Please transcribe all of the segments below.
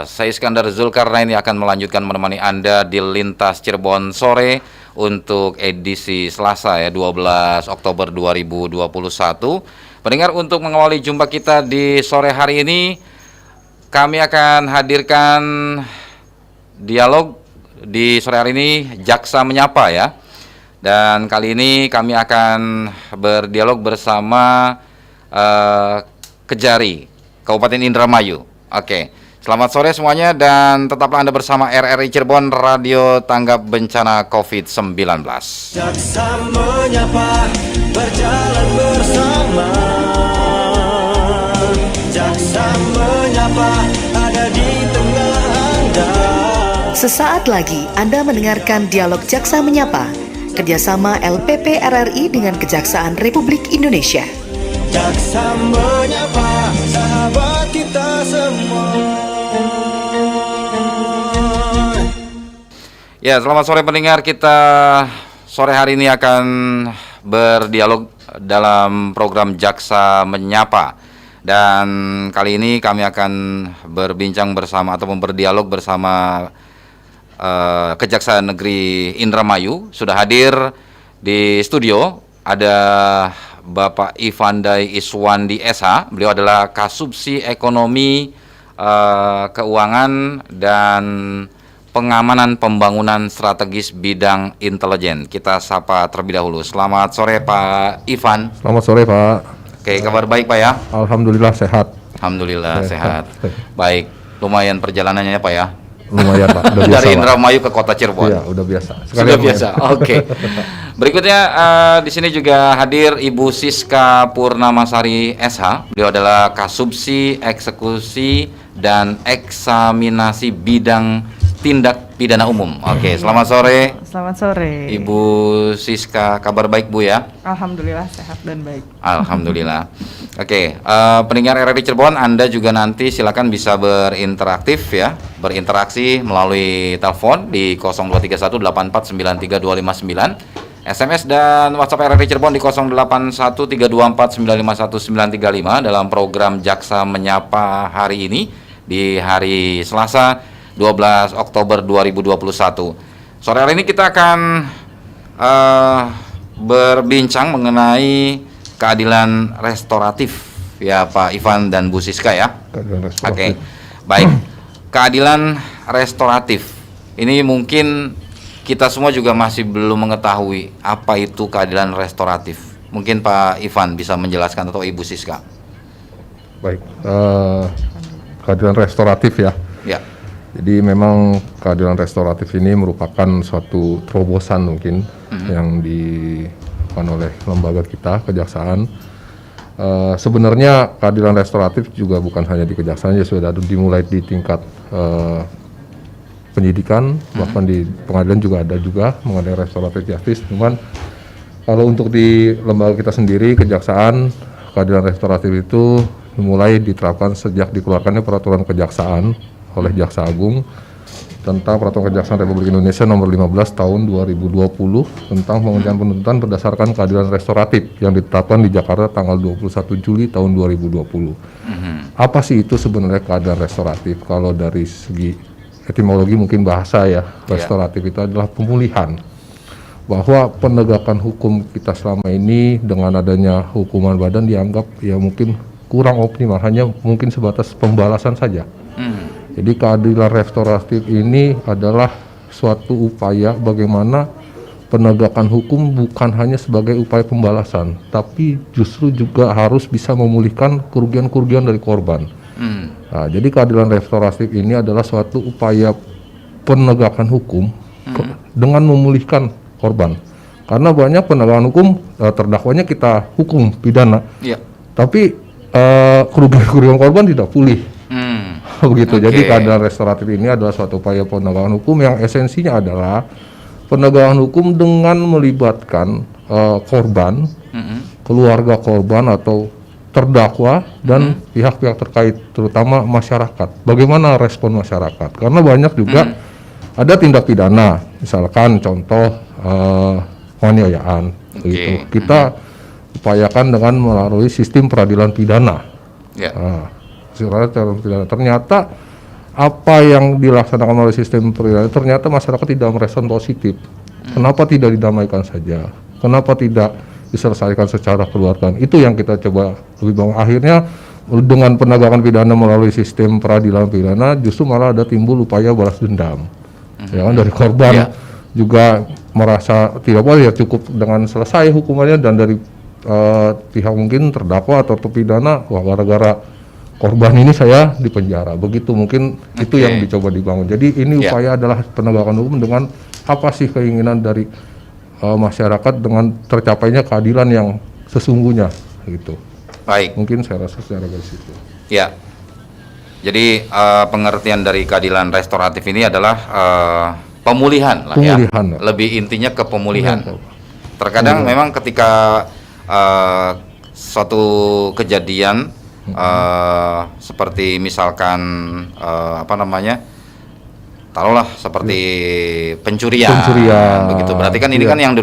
Saya Iskandar Zulkarnaini akan melanjutkan menemani Anda di Lintas Cirebon sore untuk edisi Selasa ya 12 Oktober 2021. Pendengar, untuk mengawali jumpa kita di sore hari ini, kami akan hadirkan dialog di sore hari ini Jaksa Menyapa ya. Dan kali ini kami akan berdialog bersama Kejari Kabupaten Indramayu. Oke, selamat sore semuanya dan tetaplah Anda bersama RRI Cirebon, Radio Tanggap Bencana COVID-19. Jaksa menyapa, berjalan bersama. Jaksa menyapa, ada di tengah Anda. Sesaat lagi Anda mendengarkan dialog Jaksa Menyapa, kerjasama LPP RRI dengan Kejaksaan Republik Indonesia. Jaksa menyapa, sahabat kita semua. Ya, selamat sore pendengar. Kita sore hari ini akan berdialog dalam program Jaksa Menyapa. Dan kali ini kami akan berbincang bersama atau berdialog bersama Kejaksaan Negeri Indramayu. Sudah hadir di studio ada Bapak Ivandai Iswandi SH. Beliau adalah Kasubsi Ekonomi, Keuangan dan Pengamanan Pembangunan Strategis Bidang Intelijen. Kita sapa terlebih dahulu. Selamat sore Pak Ivan. Selamat sore Pak. Oke, kabar baik Pak ya? Alhamdulillah sehat. Alhamdulillah sehat. Baik, lumayan perjalanannya ya Pak ya? Lumayan Pak, udah biasa. Dari Indramayu ke Kota Cirebon. Iya, udah biasa. Sudah biasa. Oke. Berikutnya di sini juga hadir Ibu Siska Purnamasari SH. Beliau adalah Kasubsi Eksekusi dan Eksaminasi Bidang Tindak Pidana Umum. Oke, selamat sore. Selamat sore. Ibu Siska, kabar baik Bu ya? Alhamdulillah sehat dan baik. Alhamdulillah. Oke, pendengar RRI Cirebon, Anda juga nanti silakan bisa berinteraktif ya, berinteraksi melalui telepon di 0231849329, SMS dan WhatsApp RRI Cirebon di 081324951935 dalam program Jaksa Menyapa hari ini di hari Selasa 12 Oktober 2021. Sore hari ini kita akan berbincang mengenai keadilan restoratif ya Pak Ivan dan Bu Siska ya. Oke, baik. Keadilan restoratif ini mungkin kita semua juga masih belum mengetahui apa itu keadilan restoratif. Mungkin Pak Ivan bisa menjelaskan atau Ibu Siska. Baik, keadilan restoratif ya. Ya. Jadi memang keadilan restoratif ini merupakan suatu terobosan mungkin yang dilakukan oleh lembaga kita, Kejaksaan. Sebenarnya keadilan restoratif juga bukan hanya di Kejaksaan, ya sudah dimulai di tingkat penyidikan, bahkan di pengadilan juga ada juga mengenai restoratif justice. Cuman kalau untuk di lembaga kita sendiri, Kejaksaan, keadilan restoratif itu dimulai diterapkan sejak dikeluarkannya peraturan Kejaksaan oleh Jaksa Agung tentang Peraturan Kejaksaan Republik Indonesia nomor 15 tahun 2020 tentang pengerjaan penuntutan berdasarkan keadilan restoratif yang ditetapkan di Jakarta tanggal 21 Juli tahun 2020. Apa sih itu sebenarnya keadilan restoratif? Kalau dari segi etimologi mungkin bahasa ya, restoratif itu adalah pemulihan. Bahwa penegakan hukum kita selama ini dengan adanya hukuman badan dianggap ya mungkin kurang optimal, hanya mungkin sebatas pembalasan saja. Jadi keadilan restoratif ini adalah suatu upaya bagaimana penegakan hukum bukan hanya sebagai upaya pembalasan, tapi justru juga harus bisa memulihkan kerugian-kerugian dari korban. Nah, jadi keadilan restoratif ini adalah suatu upaya penegakan hukum dengan memulihkan korban. Karena banyak penegakan hukum terdakwanya kita hukum pidana, tapi kerugian-kerugian korban tidak pulih. Begitu. Jadi keadilan restoratif ini adalah suatu upaya penegakan hukum yang esensinya adalah penegakan hukum dengan melibatkan korban, keluarga korban atau terdakwa dan pihak-pihak terkait, terutama masyarakat. Bagaimana respon masyarakat? Karena banyak juga ada tindak pidana, misalkan contoh penganiayaan. Gitu. Kita upayakan dengan melalui sistem peradilan pidana. Ternyata apa yang dilaksanakan oleh sistem peradilan ternyata masyarakat tidak merespon positif. Kenapa tidak didamaikan saja? Kenapa tidak diselesaikan secara keluarga? Itu yang kita coba lebih bangun. Akhirnya dengan penegakan pidana melalui sistem peradilan pidana justru malah ada timbul upaya balas dendam. Ya kan, dari korban juga merasa tidak boleh, ya cukup dengan selesai hukumannya, dan dari pihak mungkin terdakwa atau terpidana, wah gara-gara korban ini saya dipenjara. Begitu mungkin itu yang dicoba dibangun. Jadi ini upaya adalah penegakan hukum dengan apa sih keinginan dari masyarakat dengan tercapainya keadilan yang sesungguhnya gitu. Baik. Mungkin saya rasa secara garis itu. Ya. Jadi pengertian dari keadilan restoratif ini adalah pemulihan lah Pemulihan, ya. Lebih intinya ke pemulihan. Terkadang Pemulihan. memang ketika suatu kejadian seperti misalkan taruhlah seperti pencurian, begitu. Berarti kan ini kan yang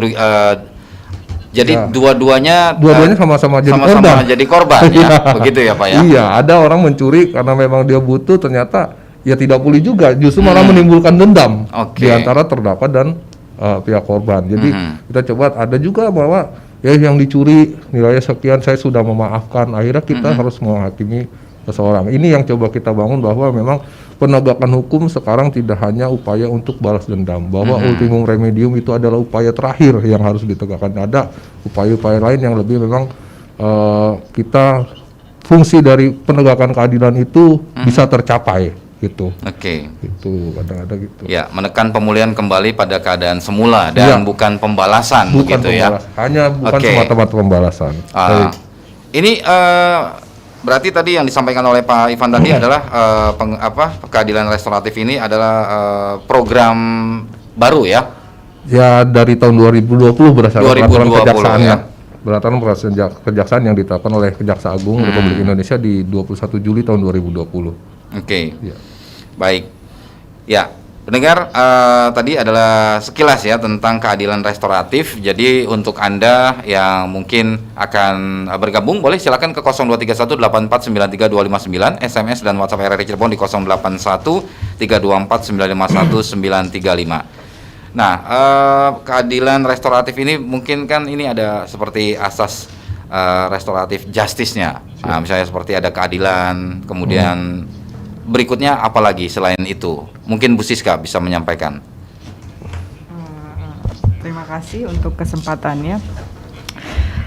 jadi dua-duanya sama-sama jadi sama-sama korban. jadi korban ya, begitu ya Pak ya. Iya, ada orang mencuri karena memang dia butuh, ternyata ya tidak pulih juga, justru malah menimbulkan dendam di antara terdakwa dan pihak korban. Jadi kita coba, ada juga bahwa ya yang dicuri nilainya sekian, saya sudah memaafkan, akhirnya kita harus menghakimi seseorang. Ini yang coba kita bangun, bahwa memang penegakan hukum sekarang tidak hanya upaya untuk balas dendam, bahwa ultimum remedium itu adalah upaya terakhir yang harus ditegakkan. Ada upaya-upaya lain yang lebih memang kita fungsi dari penegakan keadilan itu bisa tercapai gitu. Itu kadang-kadang gitu. Ya, menekan pemulihan kembali pada keadaan semula dan bukan pembalasan, begitu ya. Hanya bukan semata-mata pembalasan. Ini berarti tadi yang disampaikan oleh Pak Ivan tadi adalah keadilan restoratif ini adalah program baru ya? Ya, dari tahun 2020 berdasarkan peraturan 2020 kejaksaannya. ya? Peraturan kejaksaan yang ditetapkan oleh Kejaksaan Agung Republik Indonesia di 21 Juli tahun 2020. Ya. Baik. Ya, pendengar, tadi adalah sekilas ya tentang keadilan restoratif. Jadi untuk Anda yang mungkin akan bergabung, boleh silakan ke 023184932959, SMS dan WhatsApp RRI Cirebon di 081324951935. Nah, keadilan restoratif ini mungkin kan ini ada seperti asas restoratif justice-nya. Nah, misalnya seperti ada keadilan, kemudian berikutnya apalagi selain itu? Mungkin Bu Siska bisa menyampaikan. Terima kasih untuk kesempatannya.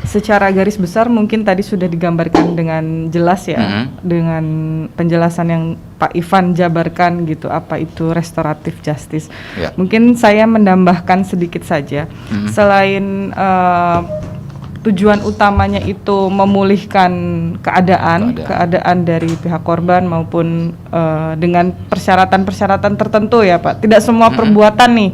Secara garis besar mungkin tadi sudah digambarkan dengan jelas ya, dengan penjelasan yang Pak Ivan jabarkan gitu, apa itu restoratif justice. Mungkin saya menambahkan sedikit saja. Selain tujuan utamanya itu memulihkan keadaan dari pihak korban maupun dengan persyaratan-persyaratan tertentu ya Pak. Tidak semua perbuatan nih.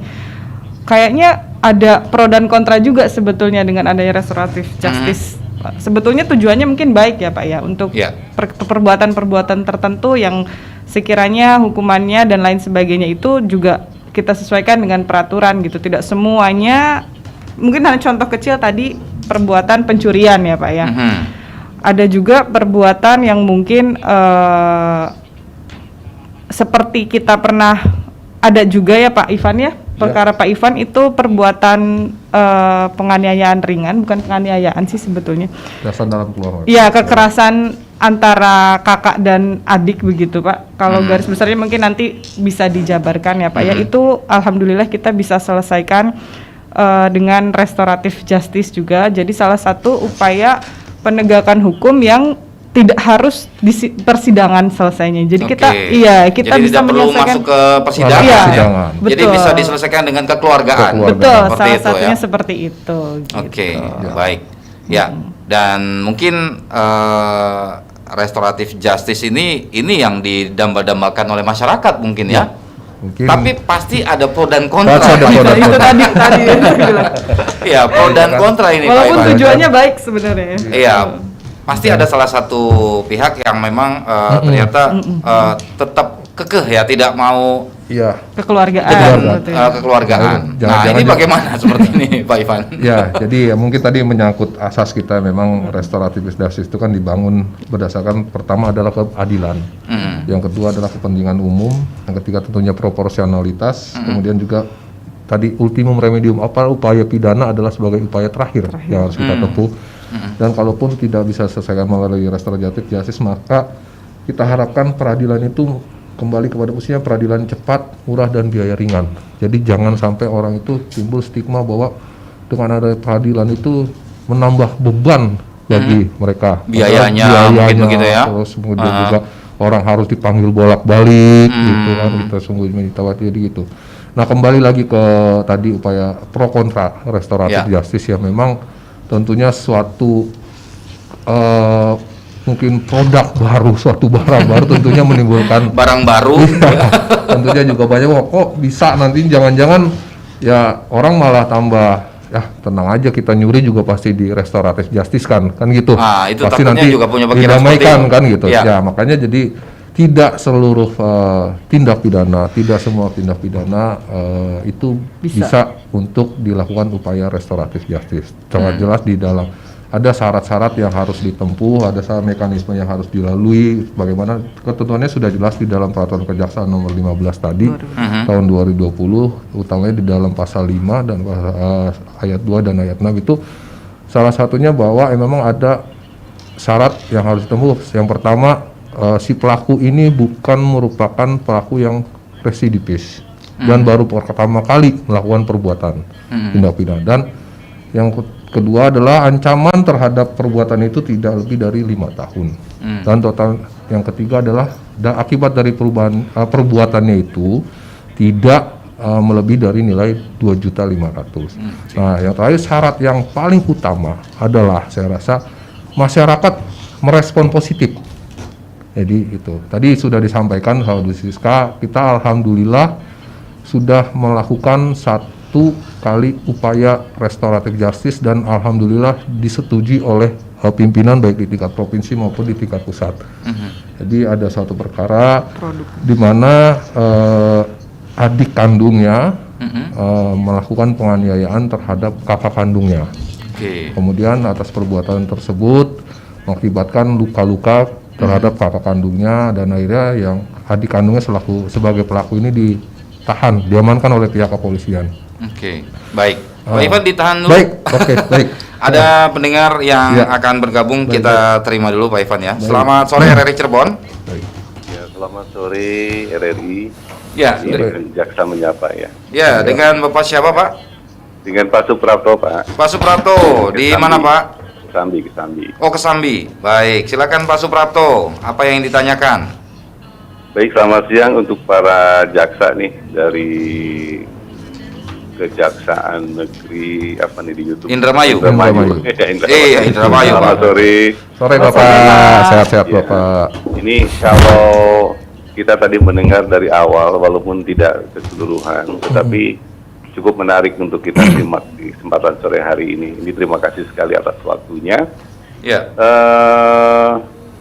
Kayaknya ada pro dan kontra juga sebetulnya dengan adanya restoratif justice. Sebetulnya tujuannya mungkin baik ya Pak ya, untuk perbuatan-perbuatan tertentu yang sekiranya hukumannya dan lain sebagainya itu juga kita sesuaikan dengan peraturan gitu. Tidak semuanya, mungkin hanya contoh kecil tadi perbuatan pencurian ya Pak ya. Ada juga perbuatan yang mungkin seperti kita pernah ada juga ya Pak Ivan ya, perkara Pak Ivan itu perbuatan penganiayaan ringan, bukan penganiayaan sih sebetulnya. Kekerasan dalam keluarga. Iya, kekerasan antara kakak dan adik begitu Pak. Kalau garis besarnya mungkin nanti bisa dijabarkan ya Pak ya. Itu alhamdulillah kita bisa selesaikan dengan restoratif justice juga. Jadi salah satu upaya penegakan hukum yang tidak harus di persidangan selesainya. Jadi kita kita jadi bisa tidak perlu menyelesaikan masuk ke persidangan. Persidangan. Jadi bisa diselesaikan dengan kekeluargaan. Betul, Seperti salah itu, satunya ya? seperti itu. Gitu. Baik. Ya, dan mungkin restoratif justice ini yang didamba-dambakan oleh masyarakat mungkin ya. Mungkin. Tapi pasti ada pro dan kontra. Pasti ada pro dan Itu kontra. tadi Iya, pro dan kontra ini Pak walaupun Ivan. tujuannya baik sebenarnya. Iya, pasti ada salah satu pihak yang memang ternyata tetap kekeh ya, tidak mau Iya. Kekeluargaan. gitu ya. Kekeluargaan. Nah, Jangan-jangan ini bagaimana seperti ini, Pak Ivan? Ya, jadi mungkin tadi menyangkut asas kita memang restoratif justice itu kan dibangun berdasarkan pertama adalah keadilan, yang kedua adalah kepentingan umum, yang ketiga tentunya proporsionalitas, kemudian juga tadi ultimum remedium, apa upaya pidana adalah sebagai upaya terakhir yang harus kita tempuh. Dan kalaupun tidak bisa selesaikan melalui restoratif justice, maka kita harapkan peradilan itu kembali kepada fungsinya peradilan cepat, murah, dan biaya ringan. Jadi jangan sampai orang itu timbul stigma bahwa dengan ada peradilan itu menambah beban bagi mereka. Biayanya mungkin begitu ya. Terus kemudian juga orang harus dipanggil bolak-balik gitu kan, kita sungguh ditawati jadi gitu. Nah, kembali lagi ke tadi upaya pro kontra restoratif justice ya, memang tentunya suatu mungkin produk baru, suatu barang baru tentunya menimbulkan Barang baru. tentunya juga banyak kok bisa nanti jangan-jangan ya orang malah tambah ya tenang aja, kita nyuri juga pasti di restoratif justice kan gitu. Itu pasti takutnya nanti juga punya pikiran didamaikan seperti kan gitu. Ya. Ya makanya jadi tidak seluruh tindak pidana, tidak semua tindak pidana itu bisa untuk dilakukan upaya restoratif justice. Sangat jelas di dalam ada syarat-syarat yang harus ditempuh, ada mekanisme yang harus dilalui. Bagaimana ketentuannya sudah jelas di dalam Peraturan Kejaksaan nomor 15 tadi tahun 2020, utamanya di dalam pasal 5 dan ayat 2 dan ayat 6 itu salah satunya bahwa memang ada syarat yang harus ditempuh. Yang pertama, si pelaku ini bukan merupakan pelaku yang residivis dan baru pertama kali melakukan perbuatan tindak pidana, dan yang kedua adalah ancaman terhadap perbuatan itu tidak lebih dari 5 tahun. Dan total yang ketiga adalah akibat dari perbuatannya itu tidak melebihi dari nilai 2.500.000. Nah, yang terakhir syarat yang paling utama adalah saya rasa masyarakat merespon positif. Jadi itu tadi sudah disampaikan sama Bu Siska, kita alhamdulillah sudah melakukan satu kali upaya restoratif justice dan alhamdulillah disetujui oleh pimpinan baik di tingkat provinsi maupun di tingkat pusat. Jadi ada suatu perkara di mana adik kandungnya melakukan penganiayaan terhadap kakak kandungnya. Kemudian atas perbuatan tersebut mengakibatkan luka-luka terhadap kakak kandungnya, dan akhirnya yang adik kandungnya sebagai pelaku ini ditahan, diamankan oleh pihak kepolisian. Baik. Pak Ivan ditahan dulu. Baik. Ada pendengar yang akan bergabung, kita terima dulu Pak Ivan ya. Selamat sore RRI Cirebon. Ya, selamat sore RRI. Ya, Jaksa menyapa ya. Ya, dengan Bapak siapa Pak? Dengan Pak Suprapto Pak. Pak Suprapto, di mana Pak? Kesambi. Oh, Kesambi. Baik, silakan Pak Suprapto. Apa yang ditanyakan? Baik, selamat siang untuk para jaksa nih dari Kejaksaan Negeri apa nih di YouTube? Indramayu. Iya, Indramayu. Selamat sore. Sore Bapak, sehat-sehat Ya. Bapak. Ini kalau kita tadi mendengar dari awal, walaupun tidak keseluruhan, tetapi cukup menarik untuk kita simak di kesempatan sore hari ini. Ini terima kasih sekali atas waktunya. Ya.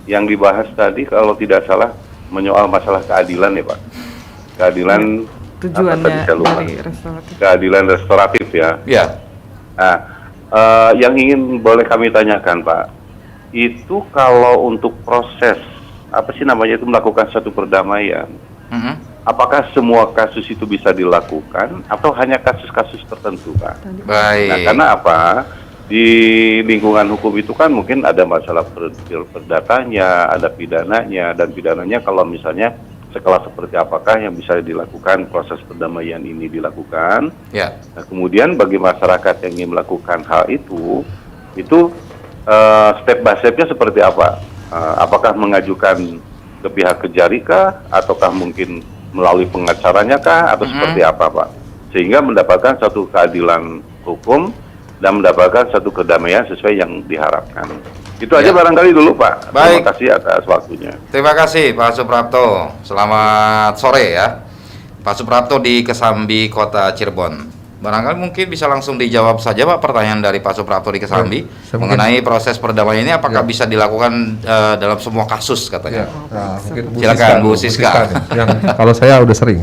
Yang dibahas tadi kalau tidak salah menyoal masalah keadilan ya Pak. Keadilan Tujuannya apa tadi saya lupa. dari restoratif. Keadilan restoratif ya. Ya. Nah, yang ingin boleh kami tanyakan Pak, itu kalau untuk proses apa sih namanya itu melakukan satu perdamaian, apakah semua kasus itu bisa dilakukan atau hanya kasus-kasus tertentu Pak? Baik. Nah, karena apa? Di lingkungan hukum itu kan mungkin ada masalah perdatanya, ada pidananya, dan pidananya kalau misalnya skala seperti apakah yang bisa dilakukan proses perdamaian ini dilakukan. Ya. Nah, kemudian bagi masyarakat yang ingin melakukan hal itu step by stepnya seperti apa? Apakah mengajukan ke pihak Kejari kah, ataukah mungkin melalui pengacaranya kah, atau seperti apa Pak? Sehingga mendapatkan satu keadilan hukum dan mendapatkan satu kedamaian sesuai yang diharapkan. Itu aja barangkali dulu Pak. Baik. Terima kasih atas waktunya. Terima kasih Pak Suprapto. Selamat sore ya. Pak Suprapto di Kesambi, Kota Cirebon. Barangkali mungkin bisa langsung dijawab saja Pak pertanyaan dari Pak Suprapto di Kesambi Saya mengenai proses perdamaian ini apakah Ya. bisa dilakukan dalam semua kasus katanya. Nah, mungkin Bu Silakan, Siska Bu dulu, Siska. nih. Yang kalau saya udah sering.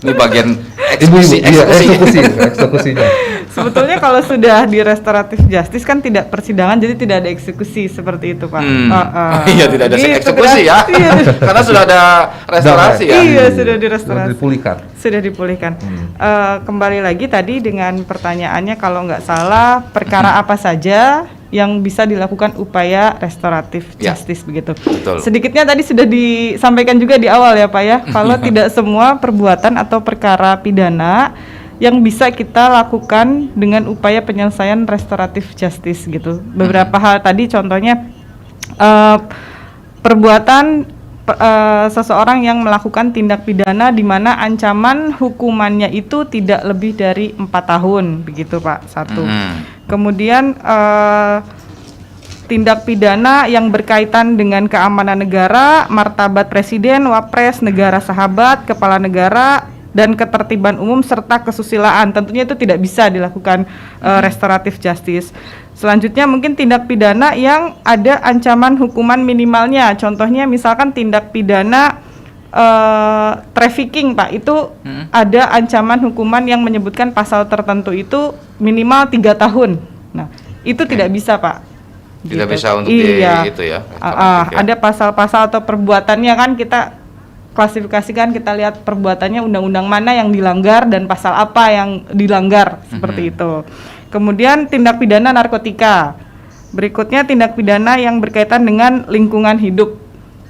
Ini bagian Ibu-ibu, iya, eksekusi. eksekusinya. Sebetulnya kalau sudah di restoratif justice kan tidak persidangan, jadi tidak ada eksekusi seperti itu Pak. Iya, tidak ada Gitu, eksekusi ya. iya. Karena sudah ada restorasi ya. Iya, sudah direstorasi. Dipulihkan. Sudah dipulihkan. Kembali lagi tadi dengan pertanyaannya, kalau nggak salah perkara apa saja yang bisa dilakukan upaya restoratif Ya. justice begitu. Betul. Sedikitnya tadi sudah disampaikan juga di awal ya Pak ya, kalau tidak semua perbuatan atau perkara pidana yang bisa kita lakukan dengan upaya penyelesaian restoratif justice gitu. Beberapa hal tadi contohnya perbuatan seseorang yang melakukan tindak pidana di mana ancaman hukumannya itu tidak lebih dari 4 tahun begitu Pak. Satu. Kemudian tindak pidana yang berkaitan dengan keamanan negara, martabat presiden, wapres, negara sahabat, kepala negara, dan ketertiban umum serta kesusilaan. Tentunya itu tidak bisa dilakukan restoratif justice. Selanjutnya mungkin tindak pidana yang ada ancaman hukuman minimalnya. Contohnya misalkan tindak pidana trafficking Pak, itu ada ancaman hukuman yang menyebutkan pasal tertentu itu minimal 3 tahun. Nah, itu tidak bisa Pak. Tidak Gitu. bisa untuk Iya. itu ya. Ada pasal-pasal atau perbuatannya kan kita klasifikasikan, kita lihat perbuatannya undang-undang mana yang dilanggar dan pasal apa yang dilanggar seperti itu. Kemudian tindak pidana narkotika. Berikutnya tindak pidana yang berkaitan dengan lingkungan hidup.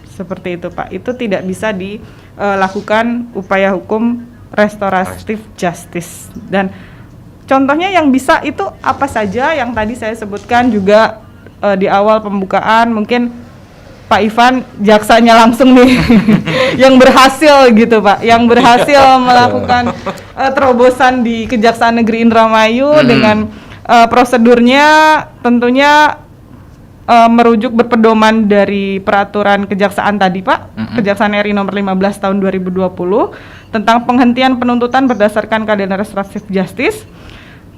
Seperti itu Pak. Itu tidak bisa dilakukan upaya hukum restoratif justice. Dan contohnya yang bisa itu apa saja yang tadi saya sebutkan juga di awal pembukaan, mungkin Pak Ivan jaksanya langsung nih yang berhasil gitu Pak, yang berhasil melakukan terobosan di Kejaksaan Negeri Indramayu dengan prosedurnya tentunya merujuk berpedoman dari peraturan kejaksaan tadi Pak, Kejaksaan RI nomor 15 tahun 2020 tentang penghentian penuntutan berdasarkan keadilan restoratif justice,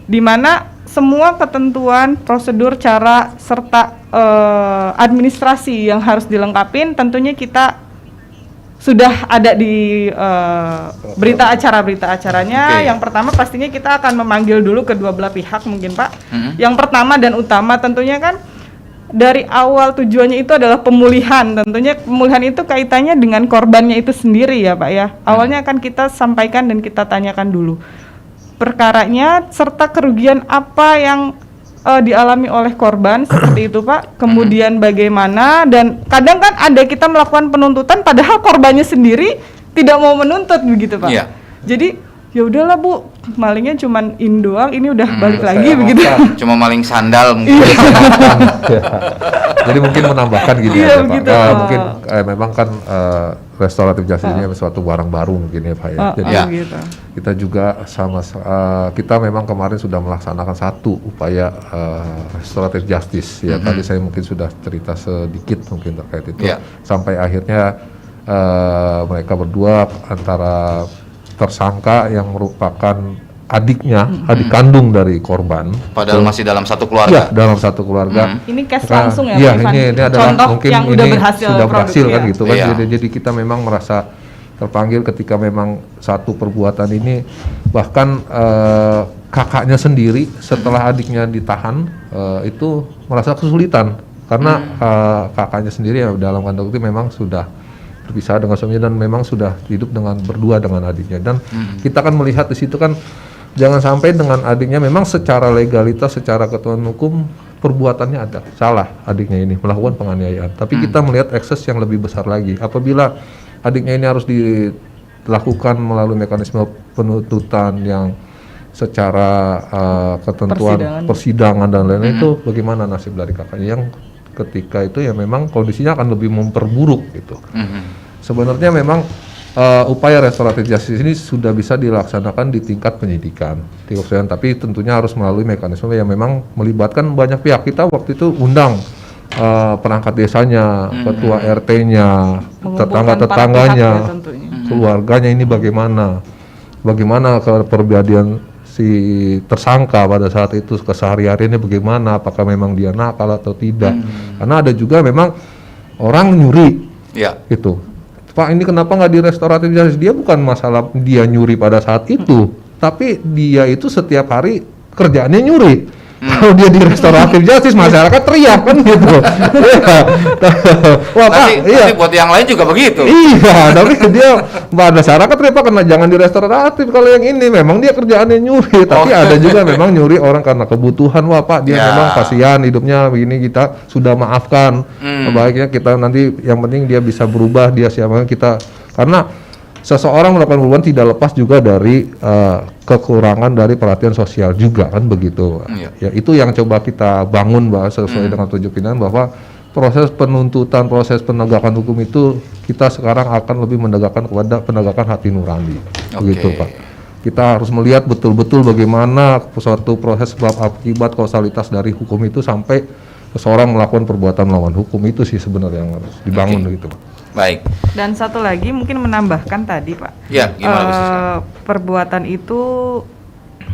di mana semua ketentuan, prosedur, cara, serta administrasi yang harus dilengkapin tentunya kita sudah ada di berita acaranya. Oke. Yang pertama pastinya kita akan memanggil dulu kedua belah pihak mungkin Pak. Yang pertama dan utama tentunya kan dari awal tujuannya itu adalah pemulihan. Tentunya pemulihan itu kaitannya dengan korbannya itu sendiri ya Pak ya. Awalnya akan kita sampaikan dan kita tanyakan dulu perkaranya serta kerugian apa yang dialami oleh korban seperti itu Pak. Kemudian bagaimana, dan kadang kan ada kita melakukan penuntutan padahal korbannya sendiri tidak mau menuntut begitu Pak. Iya. Jadi ya udahlah Bu, malingnya cuman in doang, ini udah balik lagi saya begitu. Cuma maling sandal mungkin. Ya. Jadi mungkin menambahkan gini Iya, aja Pak. begitu, Nah, Pak. mungkin memang kan restoratif justice ini suatu barang baru mungkin ya Pak ya. Jadi Ya. Gitu. kita juga kita memang kemarin sudah melaksanakan satu upaya restoratif justice ya. Tadi saya mungkin sudah cerita sedikit mungkin terkait itu. Ya. Sampai akhirnya mereka berdua antara tersangka yang merupakan adiknya, adik kandung dari korban. Padahal masih dalam satu Iya, keluarga. dalam satu keluarga. Ini case Nah, langsung ya iya, Pak Ivan? ini adalah Contoh mungkin yang ini udah berhasil sudah berhasil kan produk, gitu kan. Iya. Jadi kita memang merasa terpanggil ketika memang satu perbuatan ini bahkan kakaknya sendiri setelah adiknya ditahan itu merasa kesulitan karena kakaknya sendiri ya dalam tanda kutip memang sudah berpisah dengan suaminya dan memang sudah hidup dengan berdua dengan adiknya, dan kita kan melihat di situ kan jangan sampai dengan adiknya memang secara legalitas, secara ketentuan hukum perbuatannya ada salah adiknya ini melakukan penganiayaan, tapi kita melihat ekses yang lebih besar lagi apabila adiknya ini harus dilakukan melalui mekanisme penuntutan yang secara ketentuan persidangan dan lain-lain. Itu bagaimana nasib dari kakaknya yang ketika itu ya memang kondisinya akan lebih memperburuk gitu. Sebenarnya memang upaya restoratif justice ini sudah bisa dilaksanakan di tingkat penyidikan, tapi tentunya harus melalui mekanisme yang memang melibatkan banyak pihak. Kita waktu itu undang perangkat desanya, ketua RT-nya, tetangga-tetangganya, keluarganya ini bagaimana kepribadian si tersangka pada saat itu kesehari-hariannya bagaimana, apakah memang dia nakal atau tidak. Karena ada juga memang orang nyuri Ya. gitu. Pak, ini kenapa nggak di restoratif justice? Dia bukan masalah dia nyuri pada saat itu, tapi dia itu setiap hari kerjaannya nyuri. Kalau dia di restoratif justice, masyarakat teriak kan gitu. Iya. Wah Pak, Tapi buat yang lain juga begitu. Iya, tapi dia masyarakat teriak Pak, karena jangan di restoratif. Kalau yang ini memang dia kerjaannya nyuri, tapi ada juga memang nyuri orang karena kebutuhan. Wah Pak, dia Ya. memang kasihan hidupnya begini, kita sudah maafkan. Sebaiknya kita nanti, yang penting dia bisa berubah, dia siapa kita, karena seseorang melakukan perubahan tidak lepas juga dari kekurangan dari perhatian sosial juga kan begitu. Iya. Ya itu yang coba kita bangun bahwa sesuai dengan tujuh pimpinan, bahwa proses penuntutan, proses penegakan hukum itu kita sekarang akan lebih menegakkan kepada penegakan hati nurani. Begitu Pak. Kita harus melihat betul-betul bagaimana suatu proses sebab akibat kausalitas dari hukum itu sampai seseorang melakukan perbuatan melawan hukum, itu sih sebenarnya yang harus dibangun gitu Pak. Baik. Dan satu lagi mungkin menambahkan tadi Pak, Ya, gimana Bu Siska? perbuatan itu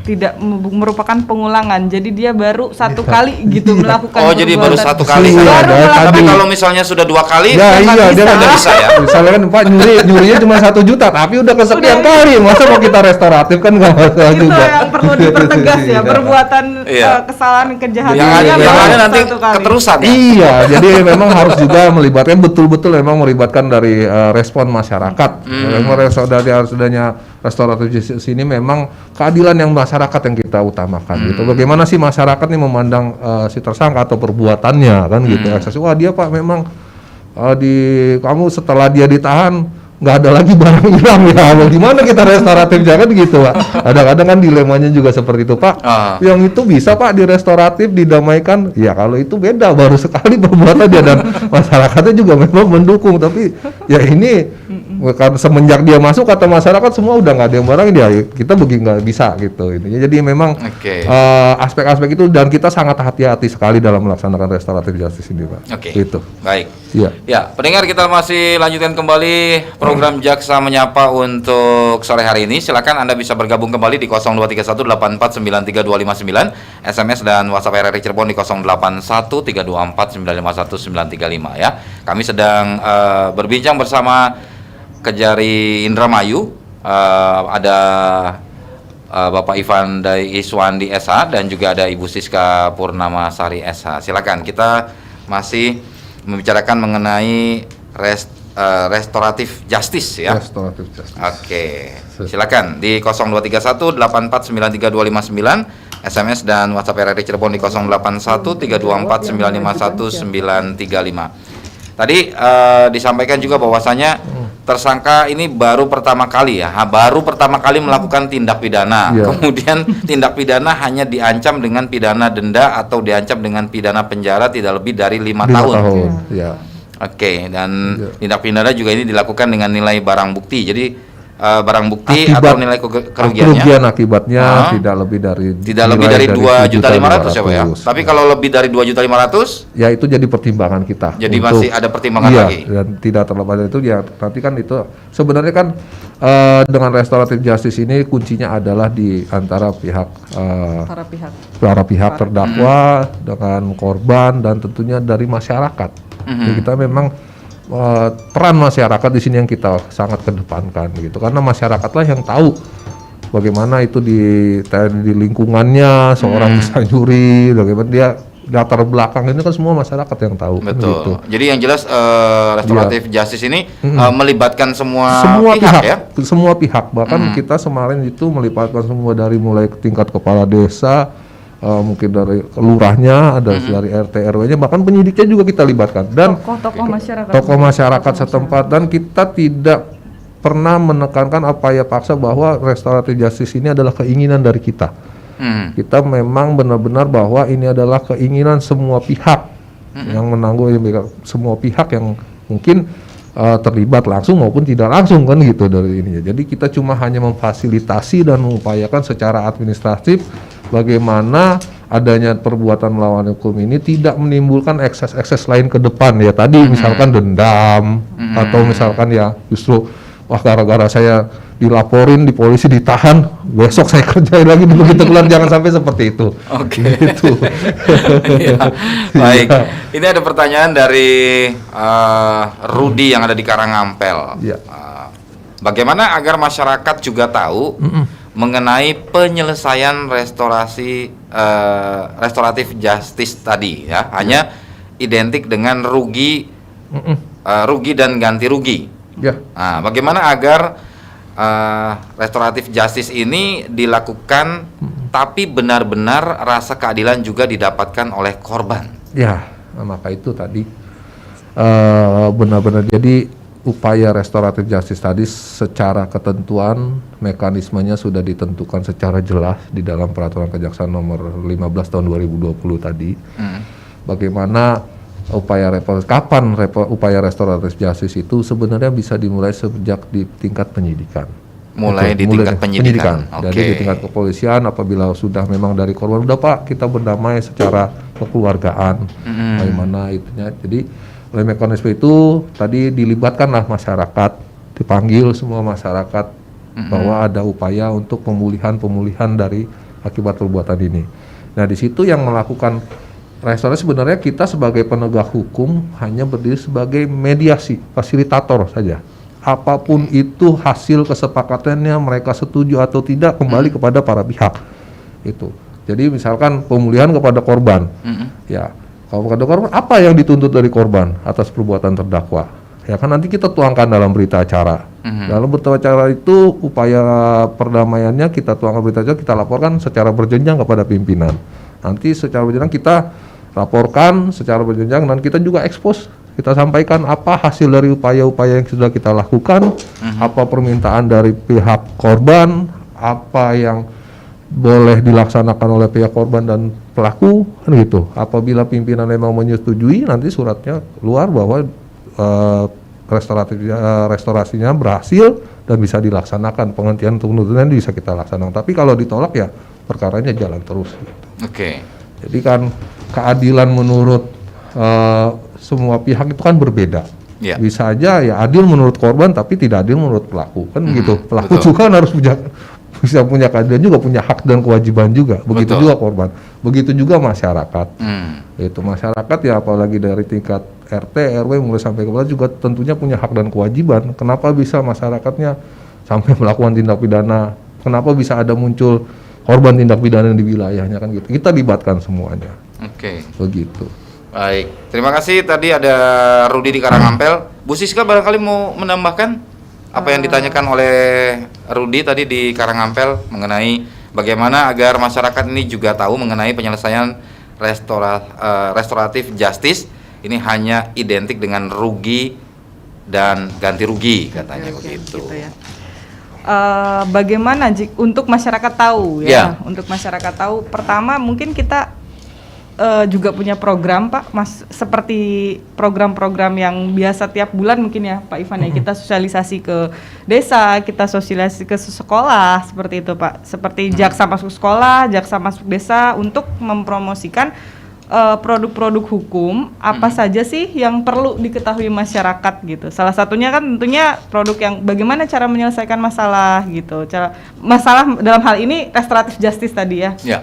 tidak merupakan pengulangan, jadi dia baru satu kali gitu melakukan Oh, jadi baru perbuatan. satu kali. Iya, Baru ada melakukan. Tapi tadi. kalau misalnya sudah 2 kali, Ya kan iya, nggak dia nggak bisa ya. Misalnya kan Pak nyurinya cuma 1 juta, tapi udah kesekian kali, masa mau kita restoratif kan nggak masalah Itu juga. yang perlu dipertegas ya, perbuatan Iya. kesalahan kejahatan Yang dia ada baru nanti satu kali. keterusan ya. Iya, jadi memang harus juga melibatkan betul-betul, memang melibatkan dari respon masyarakat. Memang dari adanya restoratif justice ini memang keadilan yang masyarakat yang kita utamakan gitu. Bagaimana sih masyarakat nih memandang si tersangka atau perbuatannya kan gitu. Wah dia Pak memang kamu setelah dia ditahan nggak ada lagi barang hilang ya, mau gimana kita restoratif, jangan gitu Pak. Kadang-kadang kan dilemanya juga seperti itu Pak. Yang itu bisa Pak di restoratif didamaikan, ya kalau itu beda, baru sekali perbuatannya dan masyarakatnya juga memang mendukung, tapi ya ini karena semenjak dia masuk kata masyarakat semua udah nggak ada yang barang dia, kita begini nggak bisa gitu. Ini jadi memang Oke. aspek-aspek itu, dan kita sangat hati-hati sekali dalam melaksanakan restoratif justice ini Pak. Oke. Gitu. Baik. Iya. Ya, pendengar, kita masih lanjutkan kembali program Jaksa Menyapa untuk sore hari ini. Silakan Anda bisa bergabung kembali di 023184932259, SMS dan WhatsApp RRI Cirebon di 081324951935 ya. Kami sedang berbincang bersama Kejari Indramayu, ada Bapak Ivan Iswandi SH dan juga ada Ibu Siska Purnamasari SH. Silakan, kita masih membicarakan mengenai restoratif justice ya. Restoratif justice. Oke, silakan di 023184932259, SMS dan WhatsApp RRI Cirebon di 081324951935. Tadi disampaikan juga bahwasanya tersangka ini baru pertama kali melakukan tindak pidana. Ya. Kemudian tindak pidana hanya diancam dengan pidana denda atau diancam dengan pidana penjara tidak lebih dari 5 tahun. Ya. Oke, dan Ya. tindak pidana juga ini dilakukan dengan nilai barang bukti. Jadi barang bukti Akibat- atau nilai kerugiannya Kerugian akibatnya Ah. tidak lebih dari 2.500.000 ya, Pak ya. Tapi kalau lebih dari 2.500.000 ya itu jadi pertimbangan kita. jadi untuk- masih ada pertimbangan iya, lagi. dan tidak terlepas dari itu ya nanti kan itu sebenarnya kan dengan restoratif justice ini kuncinya adalah di antara para pihak terdakwa dengan korban dan tentunya dari masyarakat. Jadi kita memang peran masyarakat di sini yang kita sangat kedepankan gitu, karena masyarakatlah yang tahu bagaimana itu di lingkungannya seorang bisa nyuri, bagaimana dia latar belakang ini kan semua masyarakat yang tahu. kan Betul. gitu. Jadi yang jelas restoratif justice ini melibatkan semua pihak ya. semua pihak, bahkan kita kemarin itu melibatkan semua dari mulai tingkat kepala desa, mungkin dari lurahnya, ada dari RT RW-nya, bahkan penyidiknya juga kita libatkan dan tokoh masyarakat setempat, dan kita tidak pernah menekankan apa ya paksa bahwa restoratif justice ini adalah keinginan dari kita. Kita memang benar-benar bahwa ini adalah keinginan semua pihak yang menanggung, semua pihak yang mungkin terlibat langsung maupun tidak langsung kan gitu dari ini. Jadi kita cuma hanya memfasilitasi dan mengupayakan secara administratif bagaimana adanya perbuatan melawan hukum ini tidak menimbulkan ekses-ekses lain ke depan ya. Tadi misalkan dendam atau misalkan ya justru wah gara-gara saya dilaporin di polisi, ditahan, besok saya kerjain lagi begitu keluar, jangan sampai seperti itu. Oke. Gitu. Ya, baik. Ini ada pertanyaan dari Rudi yang ada di Karangampel. Ya. Bagaimana agar masyarakat juga tahu mengenai penyelesaian restoratif justice tadi ya, hanya identik dengan rugi dan ganti rugi. Ya. Nah, bagaimana agar restoratif justice ini dilakukan tapi benar-benar rasa keadilan juga didapatkan oleh korban? Ya, maka itu tadi benar-benar jadi upaya restoratif justice tadi secara ketentuan mekanismenya sudah ditentukan secara jelas di dalam peraturan kejaksaan nomor 15 tahun 2020 tadi. Bagaimana upaya upaya restoratif justice itu sebenarnya bisa dimulai sejak di tingkat penyidikan. Mulai di tingkat penyidikan. Jadi di tingkat kepolisian apabila sudah memang dari korban, udah Pak, kita berdamai secara kekeluargaan. Bagaimana itunya. Jadi oleh mekanisme itu tadi dilibatkanlah masyarakat, dipanggil semua masyarakat bahwa ada upaya untuk pemulihan dari akibat perbuatan ini. Nah, di situ yang melakukan restorasi sebenarnya kita sebagai penegak hukum hanya berdiri sebagai mediasi, fasilitator saja. Apapun itu hasil kesepakatannya, mereka setuju atau tidak kembali kepada para pihak. Itu. Jadi misalkan pemulihan kepada korban. Ya, kalau kepada korban apa yang dituntut dari korban atas perbuatan terdakwa? Ya kan nanti kita tuangkan dalam berita acara. Dalam berita acara itu upaya perdamaiannya kita tuangkan berita acara, kita laporkan secara berjenjang kepada pimpinan. Nanti secara berjenjang kita laporkan secara berjenjang dan kita juga expose, kita sampaikan apa hasil dari upaya-upaya yang sudah kita lakukan, apa permintaan dari pihak korban, apa yang boleh dilaksanakan oleh pihak korban dan pelaku, kan gitu. Apabila pimpinan memang menyetujui, nanti suratnya keluar bahwa restorasinya berhasil dan bisa dilaksanakan, penghentian untuk penuntutan bisa kita laksanakan. Tapi kalau ditolak ya perkaranya jalan terus. Gitu. Oke. Jadi kan keadilan menurut semua pihak itu kan berbeda. Ya. Bisa aja ya adil menurut korban tapi tidak adil menurut pelaku, kan begitu. Pelaku betul. juga kan harus bisa punya keadilan juga, punya hak dan kewajiban juga. Begitu Betul. juga korban, begitu juga masyarakat. Itu masyarakat ya apalagi dari tingkat RT, RW mulai sampai ke bawah juga tentunya punya hak dan kewajiban. Kenapa bisa masyarakatnya sampai melakukan tindak pidana? Kenapa bisa ada muncul korban tindak pidana di wilayahnya, kan gitu. Kita libatkan semuanya. Oke. Begitu. Baik. Terima kasih. Tadi ada Rudi di Karangampel. Bu Siska barangkali mau menambahkan apa yang ditanyakan oleh Rudi tadi di Karangampel mengenai bagaimana agar masyarakat ini juga tahu mengenai penyelesaian restoratif justice ini hanya identik dengan rugi dan ganti rugi katanya begitu. Gitu ya. Bagaimana untuk masyarakat tahu ya? Untuk masyarakat tahu, pertama mungkin kita juga punya program Pak, Mas, seperti program-program yang biasa tiap bulan mungkin ya Pak Ivan ya, kita sosialisasi ke desa, kita sosialisasi ke sekolah seperti itu Pak, seperti jaksa masuk sekolah, jaksa masuk desa untuk mempromosikan produk-produk hukum apa saja sih yang perlu diketahui masyarakat gitu. Salah satunya kan tentunya produk yang bagaimana cara menyelesaikan masalah gitu. Masalah dalam hal ini restoratif justice tadi ya. Ya.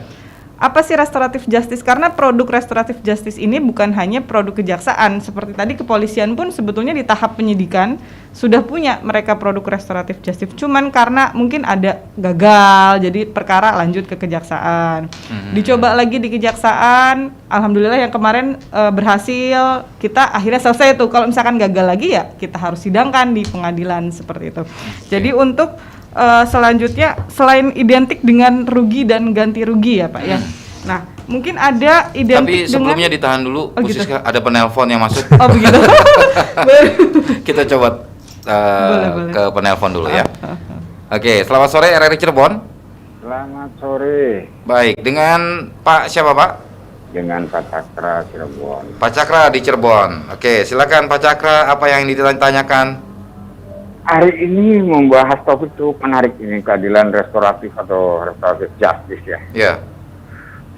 Apa sih restoratif justice? Karena produk restoratif justice ini bukan hanya produk kejaksaan, seperti tadi kepolisian pun sebetulnya di tahap penyidikan sudah punya mereka produk restoratif justice. Cuman karena mungkin ada gagal, jadi perkara lanjut ke kejaksaan. Dicoba lagi di kejaksaan, alhamdulillah yang kemarin berhasil, kita akhirnya selesai tuh. Kalau misalkan gagal lagi ya kita harus sidangkan di pengadilan seperti itu. Jadi untuk selanjutnya selain identik dengan rugi dan ganti rugi ya Pak ya. Nah mungkin ada identik. Tapi sebelumnya ditahan dulu, Bu gitu. Siska, ada penelpon yang masuk. Oh begitu. Kita coba Boleh. ke penelpon dulu ya. Oke, selamat sore RRI Cirebon. Selamat sore, Baik, dengan Pak siapa Pak? dengan Pak Cakra Cirebon. Pak Cakra di Cirebon. Oke, silakan Pak Cakra, apa yang ditanyakan? Hari ini membahas topik cukup menarik ini, keadilan restoratif atau restoratif justice ya. Ya.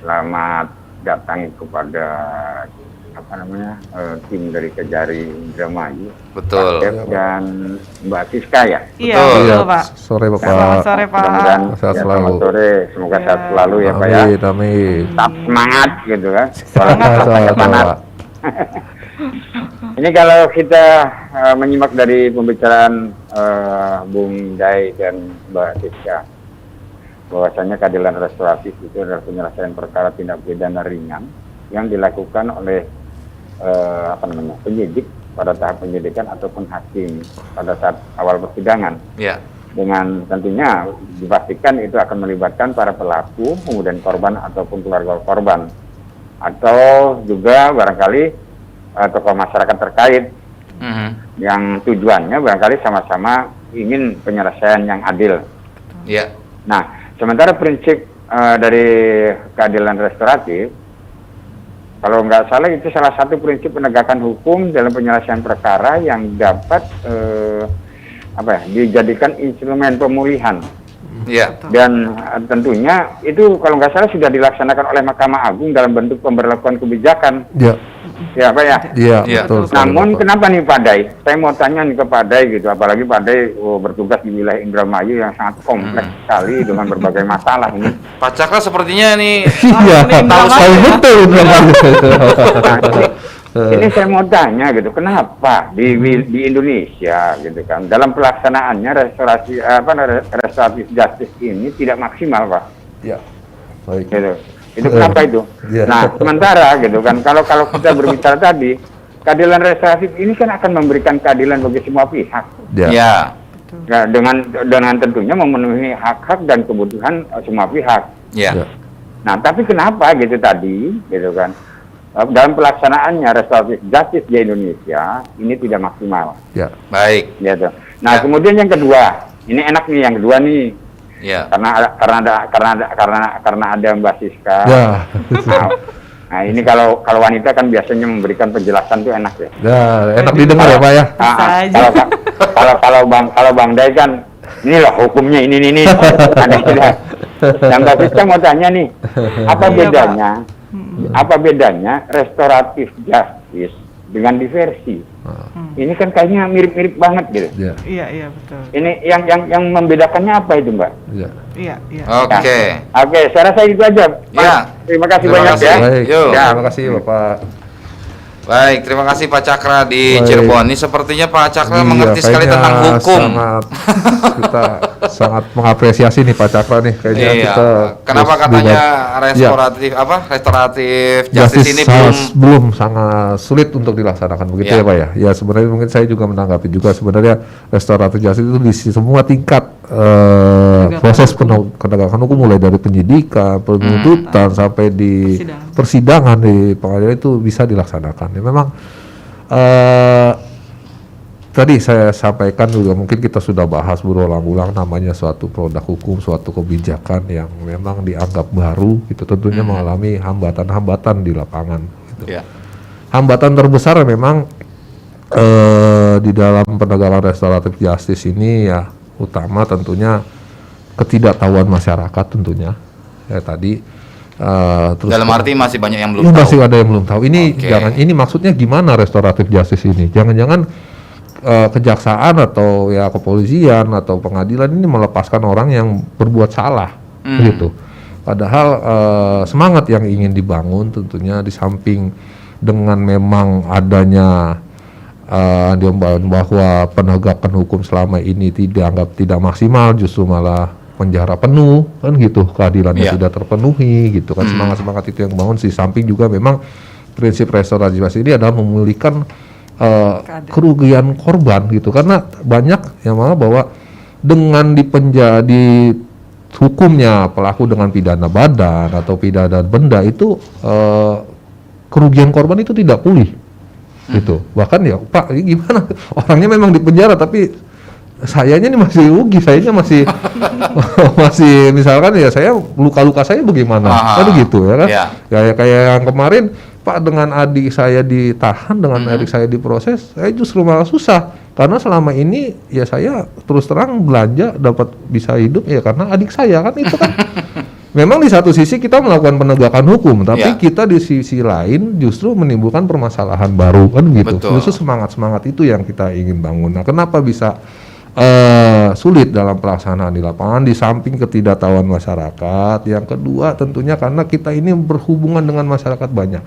Selamat datang kepada tim dari Kejari Indramayu, Betul. Pak Dep dan Mbak Siska ya. Iya, Betul. betul, Iya, Pak. sore Bapak. Selamat sore, Pak. Mudah-mudahan Sehat ya, selalu. selamat sore, semoga Iya. sehat selalu ya Pak ya. Amin, amin. Tetap semangat gitu kan. Sehat, Semangat. Pak. Ini kalau kita menyimak dari pembicaraan Bung Dai dan Mbak Siska, bahwasanya keadilan restoratif itu adalah penyelesaian perkara tindak pidana ringan yang dilakukan oleh penyidik pada tahap penyidikan ataupun hakim pada saat awal persidangan, Ya. dengan tentunya dipastikan itu akan melibatkan para pelaku, kemudian korban ataupun keluarga korban, atau juga barangkali tokoh masyarakat terkait Mhm. yang tujuannya barangkali sama-sama ingin penyelesaian yang adil. Ya. Nah, sementara prinsip dari keadilan restoratif, kalau nggak salah itu salah satu prinsip penegakan hukum dalam penyelesaian perkara yang dapat dijadikan instrumen pemulihan. Ya. Dan tentunya itu kalau nggak salah sudah dilaksanakan oleh Mahkamah Agung dalam bentuk pemberlakuan kebijakan. Iya, Ya Pak ya. iya, Iya. betul. sekali, Namun Bapak. kenapa nih Pak Dai? Saya mau tanya nih ke Pak Dai gitu, apalagi Pak Dai bertugas di wilayah Indramayu yang sangat kompleks sekali dengan berbagai masalah ini. Pak Cakra sepertinya nih Iya, tahu saya betul Indramayu. Nah, ini saya mau tanya gitu, kenapa di Indonesia gitu kan dalam pelaksanaannya restoratif justice ini tidak maksimal Pak? Iya, baik. Gitu. Itu kenapa itu? Iya. Nah, sementara gitu kan kalau kita berbicara tadi, keadilan restoratif ini kan akan memberikan keadilan bagi semua pihak. Ya. ya. Nah, dengan tentunya memenuhi hak-hak dan kebutuhan semua pihak. Ya. Ya. Nah, tapi kenapa gitu tadi, gitu kan, dalam pelaksanaannya restoratif justice di Indonesia ini tidak maksimal, Ya. Baik. gitu. Nah, Ya. kemudian yang kedua, ini enak nih yang kedua nih, Ya. karena ada Mbak Siska. Ya. Nah, ini kalau wanita kan biasanya memberikan penjelasan tuh enak ya. Ya, enak didengar ya, Pak ya. Bisa aja. Kalau Bang Dai kan ini loh hukumnya ini. Ada tidak. Dan Mbak Siska mau tanya nih, apa Iya, bedanya? Apa bedanya restoratif justice dengan diversi? Ini kan kayaknya mirip-mirip banget gitu. Ya. Iya, betul. Ini yang membedakannya apa itu, Mbak? Ya. Iya. Oke. Oke, saya rasa itu aja, Pak. Ya. Terima kasih Terima banyak kasih. ya. Baik. Yuk. Terima kasih, Bapak. Baik, terima kasih Pak Cakra di Baik. Cirebon. Ini sepertinya Pak Cakra Iya, mengerti sekali kayaknya tentang hukum. Kita sangat mengapresiasi nih Pak Cakra nih. Kayaknya Iya. kita Kenapa terus katanya dibuat- restoratif justice ini belum sangat sulit untuk dilaksanakan begitu Ya. ya Pak ya. Ya sebenarnya mungkin saya juga menanggapi juga sebenarnya restoratif justice itu di semua tingkat proses penegakan hukum mulai dari penyidikan, penuntutan sampai di persidangan di pengadilan itu bisa dilaksanakan. Ya memang tadi saya sampaikan juga mungkin kita sudah bahas berulang-ulang namanya suatu produk hukum, suatu kebijakan yang memang dianggap baru itu tentunya mengalami hambatan-hambatan di lapangan gitu. Ya. Hambatan terbesar memang di dalam penegakan restoratif justice ini ya utama tentunya ketidaktahuan masyarakat tentunya ya tadi terus Dalam arti masih banyak yang belum ini tahu. masih ada yang belum tahu ini Oke. jangan ini maksudnya gimana restoratif justice ini jangan-jangan kejaksaan atau ya kepolisian atau pengadilan ini melepaskan orang yang berbuat salah gitu padahal semangat yang ingin dibangun tentunya di samping dengan memang adanya bahwa penegakan hukum selama ini dianggap tidak maksimal justru malah penjara penuh kan gitu keadilannya Iya. tidak terpenuhi gitu kan semangat itu yang bangun di samping juga memang prinsip restoratif justice ini adalah memulihkan kerugian korban gitu karena banyak yang malah bahwa dengan di hukumnya pelaku dengan pidana badan atau pidana benda itu kerugian korban itu tidak pulih gitu bahkan ya Pak ini gimana orangnya memang di penjara tapi sayanya nih masih rugi sayanya masih masih misalkan ya saya luka-luka saya bagaimana kan gitu ya kan Ya. kayak yang kemarin Pak dengan adik saya ditahan dengan adik saya diproses saya justru malah susah karena selama ini ya saya terus terang belanja dapat bisa hidup ya karena adik saya kan itu kan memang di satu sisi kita melakukan penegakan hukum, tapi Ya. kita di sisi lain justru menimbulkan permasalahan baru kan gitu. Betul. Justru semangat itu yang kita ingin bangun. Nah, kenapa bisa sulit dalam pelaksanaan di lapangan? Di samping ketidaktahuan masyarakat, yang kedua tentunya karena kita ini berhubungan dengan masyarakat banyak.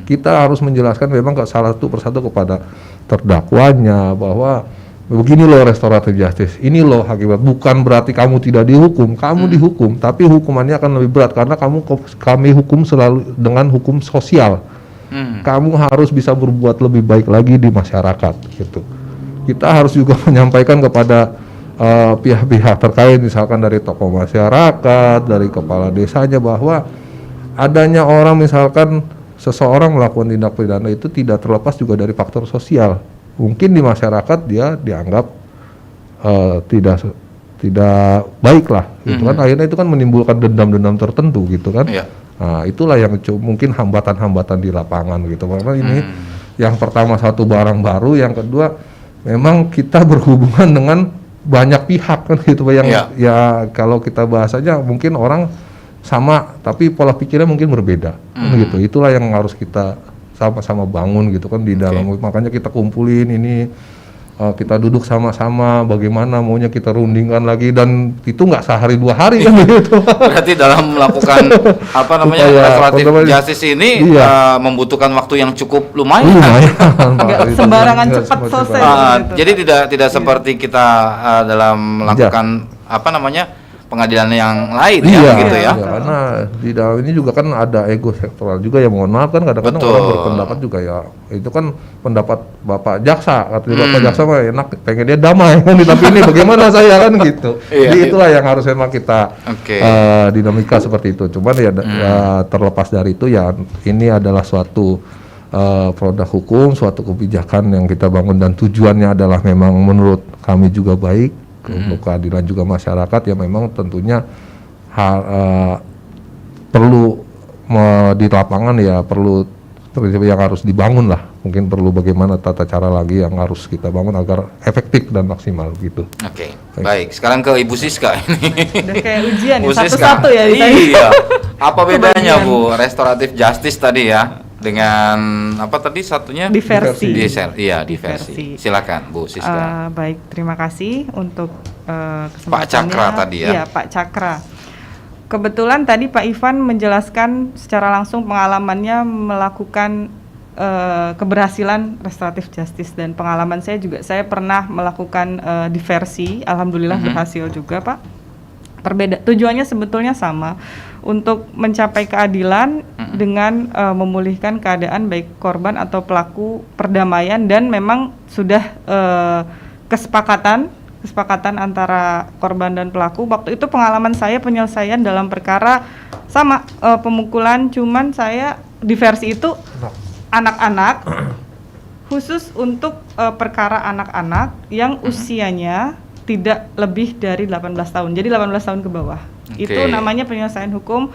Kita harus menjelaskan memang satu persatu kepada terdakwanya bahwa begini loh restoratif justice, ini loh akibat, bukan berarti kamu tidak dihukum, kamu dihukum, tapi hukumannya akan lebih berat karena kami hukum selalu dengan hukum sosial. Kamu harus bisa berbuat lebih baik lagi di masyarakat gitu. Kita harus juga menyampaikan kepada pihak-pihak terkait, misalkan dari tokoh masyarakat, dari kepala desanya, bahwa adanya orang misalkan seseorang melakukan tindak pidana itu tidak terlepas juga dari faktor sosial. Mungkin di masyarakat dia dianggap tidak baik lah, gitu kan. Akhirnya itu kan menimbulkan dendam-dendam tertentu, gitu kan. Iya. Nah, itulah yang mungkin hambatan-hambatan di lapangan, gitu. Karena ini yang pertama satu barang baru, yang kedua memang kita berhubungan dengan banyak pihak kan, gitu. Yang Iya. ya kalau kita bahasanya mungkin orang sama, tapi pola pikirnya mungkin berbeda, kan gitu. Itulah yang harus kita sama-sama bangun gitu kan di dalam. Makanya kita kumpulin ini, kita duduk sama-sama bagaimana maunya kita rundingkan lagi, dan itu nggak sehari 2 hari kan gitu. Berarti dalam melakukan apa namanya Upaya restoratif konservasi. justice ini Iya. membutuhkan waktu yang cukup lumayan. Lumayan. Nggak Pak. sembarangan Nggak cepat sembarangan selesai. cepat. Gitu. Jadi tidak seperti kita dalam melakukan apa namanya pengadilan yang lain ya, Iya, gitu ya. iya, karena di dalam ini juga kan ada ego sektoral juga ya, mohon maaf kan kadang-kadang Betul. orang berpendapat juga ya, itu kan pendapat Bapak Jaksa, katanya Bapak Jaksa mah enak, pengen dia damai kan, tapi ini bagaimana saya kan gitu. Iya, Jadi iya. itulah yang harus memang kita Oke. dinamika seperti itu. Cuman ya, terlepas dari itu ya, ini adalah suatu produk hukum, suatu kebijakan yang kita bangun, dan tujuannya adalah memang menurut kami juga baik untuk keadilan juga masyarakat, yang memang tentunya perlu di lapangan ya, perlu yang harus dibangun lah, mungkin perlu bagaimana tata cara lagi yang harus kita bangun agar efektif dan maksimal gitu. Oke, baik. Sekarang ke Ibu Siska ini. Udah kayak ujian ya, Bu Siska. satu-satu ya ditanya. Iya. Apa bedanya Kebagian. Bu restoratif justice tadi ya dengan apa tadi satunya? Diversi. Iya, diversi. Silakan Bu Siska. Baik, terima kasih untuk Pak kesempatannya. Cakra tadi ya. Iya, Pak Cakra. Kebetulan tadi Pak Ivan menjelaskan secara langsung pengalamannya melakukan keberhasilan restoratif justice, dan pengalaman saya juga, saya pernah melakukan diversi, alhamdulillah berhasil juga Pak. Tujuannya sebetulnya sama, untuk mencapai keadilan dengan memulihkan keadaan baik korban atau pelaku, perdamaian, dan memang sudah kesepakatan antara korban dan pelaku. Waktu itu pengalaman saya penyelesaian dalam perkara sama pemukulan, cuman saya diversi itu anak-anak, khusus untuk perkara anak-anak yang usianya tidak lebih dari 18 tahun. Jadi 18 tahun ke bawah. Oke. Itu namanya penyelesaian hukum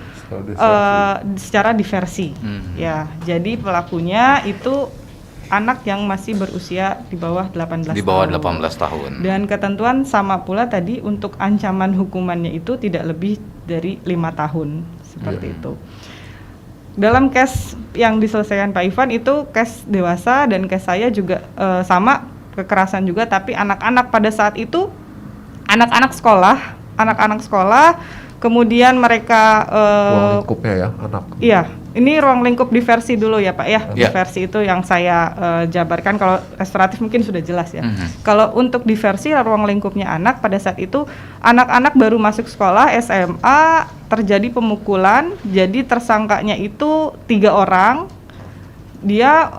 secara diversi. Ya, jadi pelakunya itu anak yang masih berusia di bawah 18 Di bawah tahun. 18 tahun. Dan ketentuan sama pula tadi, untuk ancaman hukumannya itu tidak lebih dari 5 tahun, seperti itu. Dalam case yang diselesaikan Pak Ivan itu case dewasa, dan case saya juga sama, kekerasan juga, tapi anak-anak pada saat itu anak-anak sekolah, kemudian mereka Ruang lingkupnya ya, anak. iya, ini ruang lingkup diversi dulu ya Pak ya. Iya. Diversi itu yang saya jabarkan, kalau restoratif mungkin sudah jelas ya. Kalau untuk diversi ruang lingkupnya anak, pada saat itu anak-anak baru masuk sekolah SMA, terjadi pemukulan, jadi tersangkanya itu 3 orang. Dia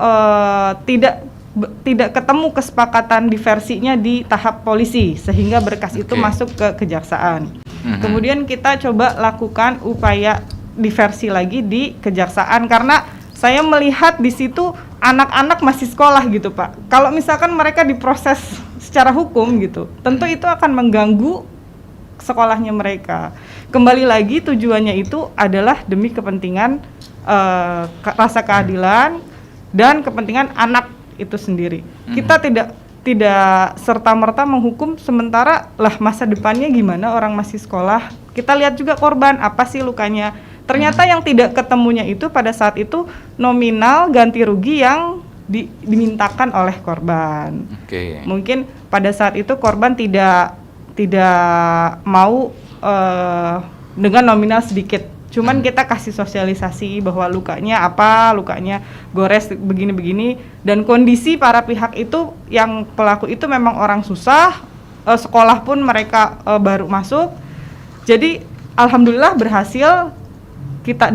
tidak ketemu kesepakatan diversinya di tahap polisi, sehingga berkas itu masuk ke kejaksaan. Kemudian kita coba lakukan upaya diversi lagi di kejaksaan, karena saya melihat di situ anak-anak masih sekolah gitu Pak. Kalau misalkan mereka diproses secara hukum gitu, tentu itu akan mengganggu sekolahnya mereka. Kembali lagi, tujuannya itu adalah demi kepentingan rasa keadilan dan kepentingan anak itu sendiri. Kita tidak serta-merta menghukum, sementara lah masa depannya gimana orang masih sekolah. Kita lihat juga korban, apa sih lukanya. Ternyata yang tidak ketemunya itu pada saat itu nominal ganti rugi yang dimintakan oleh korban. Mungkin pada saat itu korban tidak mau dengan nominal sedikit. Cuman kita kasih sosialisasi bahwa lukanya apa, lukanya gores begini-begini, dan kondisi para pihak itu yang pelaku itu memang orang susah, sekolah pun mereka baru masuk. Jadi alhamdulillah berhasil, kita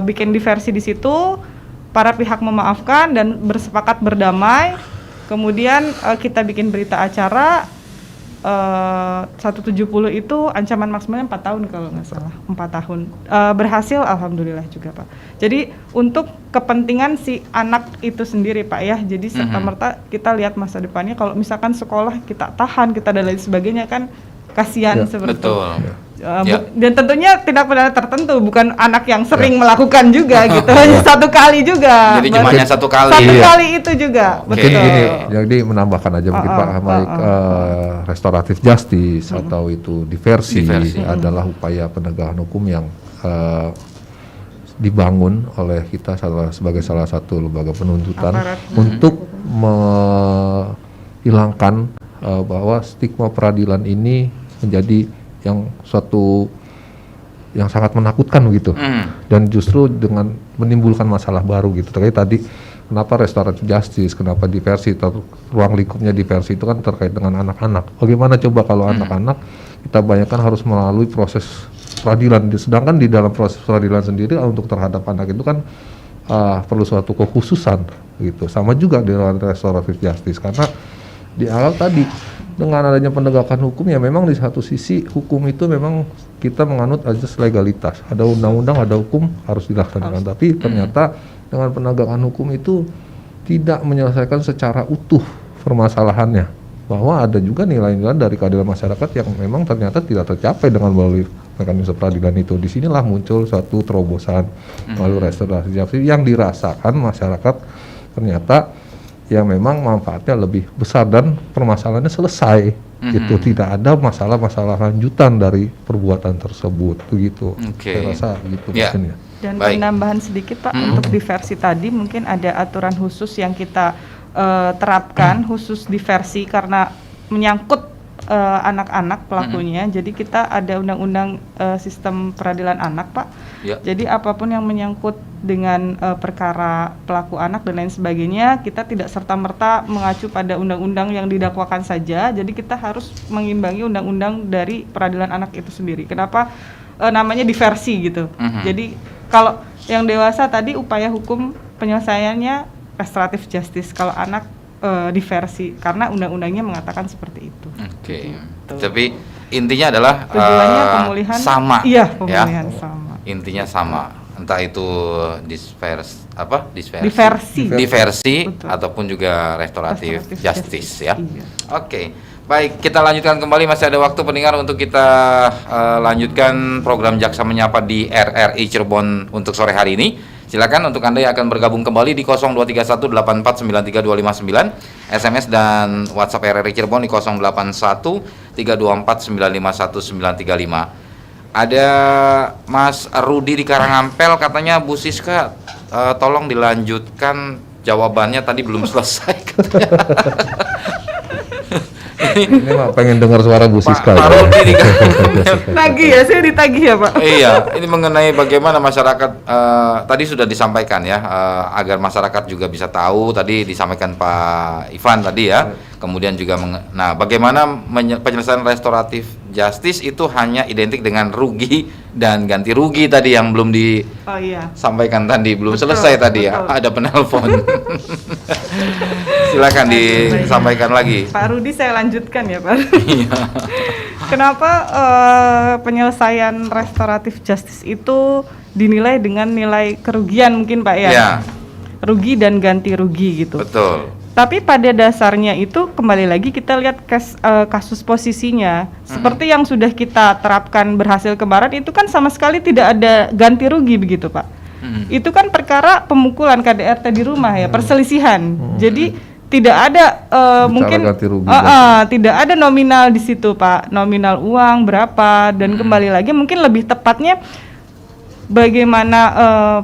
bikin diversi di situ, para pihak memaafkan dan bersepakat berdamai. Kemudian kita bikin berita acara. 170 itu ancaman maksimalnya 4 tahun kalau nggak salah, 4 tahun. Berhasil alhamdulillah juga Pak. Jadi untuk kepentingan si anak itu sendiri Pak ya, jadi serta-merta kita lihat masa depannya. Kalau misalkan sekolah kita tahan, kita dan lain sebagainya kan kasihan seperti itu. Dan tentunya tidak pernah tertentu, bukan anak yang sering melakukan juga gitu, hanya satu kali juga. Jadi cuma hanya satu kali. Satu kali itu juga. Mungkin gini, jadi menambahkan aja mungkin Pak, baik restoratif justice atau itu diversi adalah upaya penegakan hukum yang dibangun oleh kita sebagai salah satu lembaga penuntutan untuk menghilangkan bahwa stigma peradilan ini menjadi yang suatu yang sangat menakutkan gitu, dan justru dengan menimbulkan masalah baru gitu. Terkait tadi kenapa restoratif justice, kenapa diversi, ruang lingkupnya diversi itu kan terkait dengan anak-anak. Bagaimana coba kalau anak-anak kita bayangkan harus melalui proses peradilan, sedangkan di dalam proses peradilan sendiri untuk terhadap anak itu kan perlu suatu kekhususan gitu. Sama juga di dalam restoratif justice, karena di awal tadi dengan adanya penegakan hukum ya memang di satu sisi hukum itu memang kita menganut azas legalitas, ada undang-undang, ada hukum harus dilaksanakan, tapi ternyata dengan penegakan hukum itu tidak menyelesaikan secara utuh permasalahannya, bahwa ada juga nilai-nilai dari keadilan masyarakat yang memang ternyata tidak tercapai dengan melalui mekanisme peradilan itu. Disinilah muncul suatu terobosan melalui restoratif justice yang dirasakan masyarakat ternyata yang memang manfaatnya lebih besar dan permasalahannya selesai. Itu tidak ada masalah-masalah lanjutan dari perbuatan tersebut begitu. Saya rasa gitu mungkin ya. Dan penambahan sedikit Pak, untuk diversi tadi mungkin ada aturan khusus yang kita terapkan khusus diversi karena menyangkut anak-anak pelakunya. Jadi kita ada undang-undang sistem peradilan anak Pak. Jadi apapun yang menyangkut dengan perkara pelaku anak dan lain sebagainya, kita tidak serta-merta mengacu pada undang-undang yang didakwakan saja. Jadi kita harus mengimbangi undang-undang dari peradilan anak itu sendiri. Kenapa namanya diversi gitu? Jadi kalau yang dewasa tadi upaya hukum penyelesaiannya restoratif justice, kalau anak diversi karena undang-undangnya mengatakan seperti itu. Tapi intinya adalah tujuannya pemulihan sama. Iya, pemulihan sama. Intinya sama. Entah itu diversi ataupun juga restoratif justice ya. Baik, kita lanjutkan kembali, masih ada waktu pendengar untuk kita lanjutkan program Jaksa Menyapa di RRI Cirebon untuk sore hari ini. Silakan untuk Anda yang akan bergabung kembali di 0231849329, SMS dan WhatsApp RRI Cirebon di 081324951935. Ada Mas Rudi di Karangampel, katanya Bu Siska tolong dilanjutkan jawabannya, tadi belum selesai katanya. Ini Pak pengen dengar suara Bu Siska. Pak Rudi di Tagih ya, saya ditagih ya Pak. Iya, ini mengenai bagaimana masyarakat tadi sudah disampaikan ya, agar masyarakat juga bisa tahu, tadi disampaikan Pak Ivan tadi ya. Kemudian juga bagaimana penyelesaian restoratif justice itu hanya identik dengan rugi dan ganti rugi tadi yang belum disampaikan tadi, belum selesai tadi ya. Ada penelpon. Silakan disampaikan lagi. Pak Rudi, saya lanjutkan ya Pak. Kenapa penyelesaian restoratif justice itu dinilai dengan nilai kerugian mungkin Pak ya? Rugi dan ganti rugi gitu. Betul. Tapi pada dasarnya itu kembali lagi kita lihat kasus posisinya. Seperti yang sudah kita terapkan berhasil kemarin, itu kan sama sekali tidak ada ganti rugi begitu Pak. Itu kan perkara pemukulan KDRT di rumah ya, perselisihan. Jadi tidak ada mungkin ganti rugi tidak ada nominal di situ Pak, nominal uang berapa, dan kembali lagi mungkin lebih tepatnya bagaimana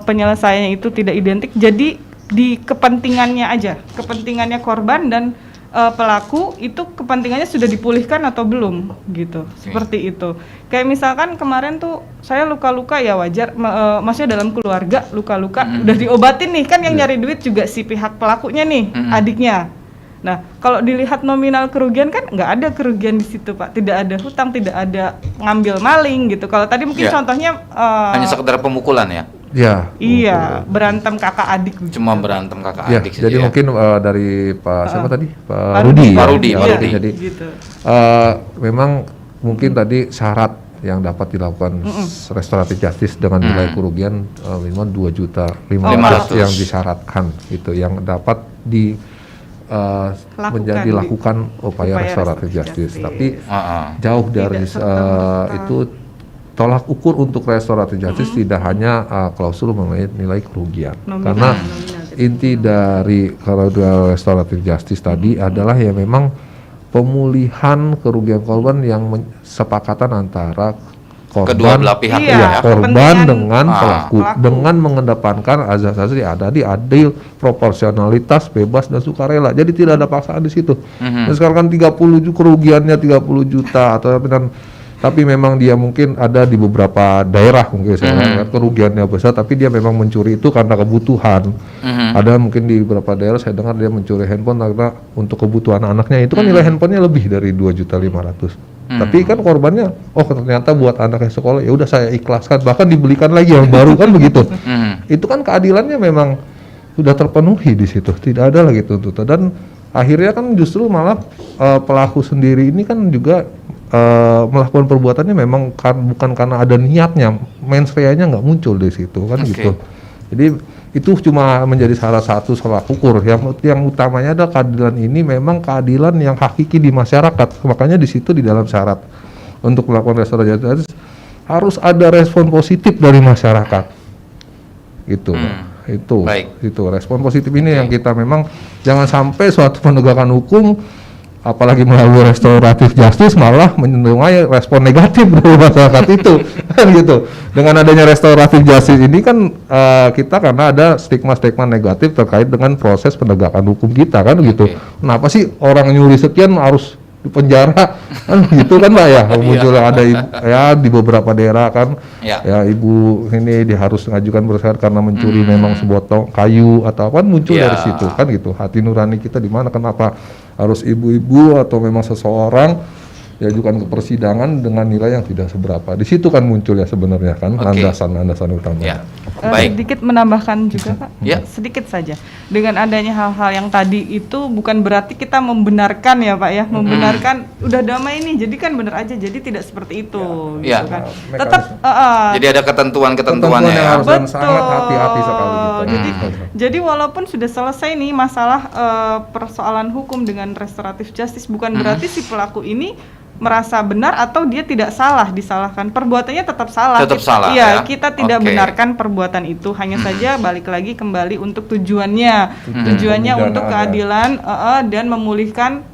penyelesaiannya itu tidak identik, jadi di kepentingannya aja, kepentingannya korban dan pelaku itu kepentingannya sudah dipulihkan atau belum gitu. Seperti itu. Kayak misalkan kemarin tuh saya luka-luka ya wajar, maksudnya dalam keluarga luka-luka udah diobatin nih kan, yang nyari duit juga si pihak pelakunya nih, adiknya. Nah, kalau dilihat nominal kerugian kan nggak ada kerugian di situ Pak, tidak ada hutang, tidak ada ngambil maling gitu. Kalau tadi mungkin contohnya hanya sekedar pemukulan ya. Ya. Iya, berantem kakak adik. Cuma berantem kakak Ya, adik saja. jadi ya. mungkin dari Pak siapa tadi? Pak Rudi. Rudi. Pak Rudi, Ya, Pak Rudi. Jadi Gitu. memang mungkin tadi syarat yang dapat dilakukan restoratif justice dengan nilai kerugian minimal 2.500.000 yang disyaratkan gitu, yang dapat menjadi lakukan upaya restoratif justice. Tapi jauh dari itu, tolak ukur untuk restoratif justice tidak hanya klausul mengenai nilai kerugian, karena inti dari kalau restoratif justice tadi adalah ya memang pemulihan kerugian korban yang sepakatan antara korban, kedua belah pihak korban dengan pelaku dengan mengedepankan azas-azas yang ada di adil, proporsionalitas, bebas dan sukarela. Jadi tidak ada paksaan di situ. Dan sekarang kan 30 kerugiannya 30 juta atau tapi memang dia mungkin ada di beberapa daerah mungkin kerugiannya besar, tapi dia memang mencuri itu karena kebutuhan. Ada mungkin di beberapa daerah saya dengar dia mencuri handphone karena untuk kebutuhan anaknya, itu kan nilai handphonenya lebih dari 2.500.000. Tapi kan korbannya, oh ternyata buat anaknya sekolah, ya udah saya ikhlaskan, bahkan dibelikan lagi yang baru kan begitu. Itu kan keadilannya memang sudah terpenuhi di situ, tidak ada lagi tuntutan. Dan akhirnya kan justru malah pelaku sendiri ini kan juga melakukan perbuatannya memang bukan karena ada niatnya, mens rea-nya nggak muncul di situ kan gitu. Jadi itu cuma menjadi salah satu salah ukur. Yang utamanya adalah keadilan ini memang keadilan yang hakiki di masyarakat. Makanya di situ di dalam syarat untuk melakukan restoratif justice harus ada respon positif dari masyarakat. Gitu. Itu respon positif ini yang kita memang jangan sampai suatu penegakan hukum apalagi melalui restoratif justice malah menuai respon negatif dari masyarakat itu kan gitu. Dengan adanya restoratif justice ini kan kita karena ada stigma-stigma negatif terkait dengan proses penegakan hukum kita kan gitu. Kenapa sih orang nyuri sekian harus di penjara kan gitu kan Pak ya. Muncul ada ya di beberapa daerah kan ya ibu ini dia harus mengajukan bersyarat karena mencuri memang sebotong kayu atau apa, muncul dari situ kan gitu. Hati nurani kita di mana, kenapa harus ibu-ibu atau memang seseorang diajukan ke persidangan dengan nilai yang tidak seberapa. Di situ kan muncul ya sebenarnya kan landasan utamanya. Sedikit menambahkan juga Pak, sedikit saja. Dengan adanya hal-hal yang tadi itu bukan berarti kita membenarkan ya Pak ya, membenarkan udah damai nih, jadi kan benar aja, jadi tidak seperti itu. Gitu kan. Tetap jadi ada ketentuan-ketentuannya yang harus sangat hati-hati sekali gitu. Jadi walaupun sudah selesai nih masalah persoalan hukum dengan restoratif justice, bukan berarti si pelaku ini merasa benar atau dia tidak salah, disalahkan. Perbuatannya tetap salah. Salah. Iya, kita tidak benarkan perbuatan itu. Hanya saja balik lagi kembali untuk tujuannya. Tujuannya untuk keadilan dan memulihkan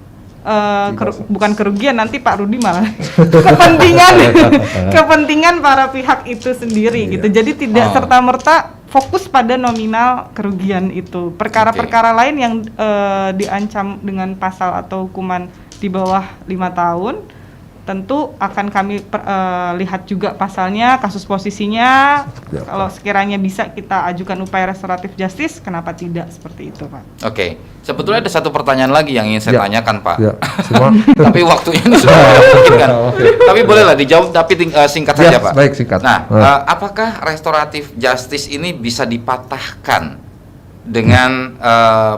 bukan kerugian, nanti Pak Rudi malah kepentingan para pihak itu sendiri gitu. Jadi tidak serta-merta fokus pada nominal kerugian itu. Perkara-perkara lain yang diancam dengan pasal atau hukuman di bawah 5 tahun tentu akan kami lihat juga pasalnya, kasus posisinya. Kalau sekiranya bisa kita ajukan upaya restoratif justice, kenapa tidak, seperti itu Pak. Oke, sebetulnya ada satu pertanyaan lagi yang ingin saya tanyakan Pak. Tapi waktunya ini sudah memungkinkan. Tapi bolehlah dijawab, tapi singkat saja Pak. Baik, singkat. Nah, apakah restoratif justice ini bisa dipatahkan dengan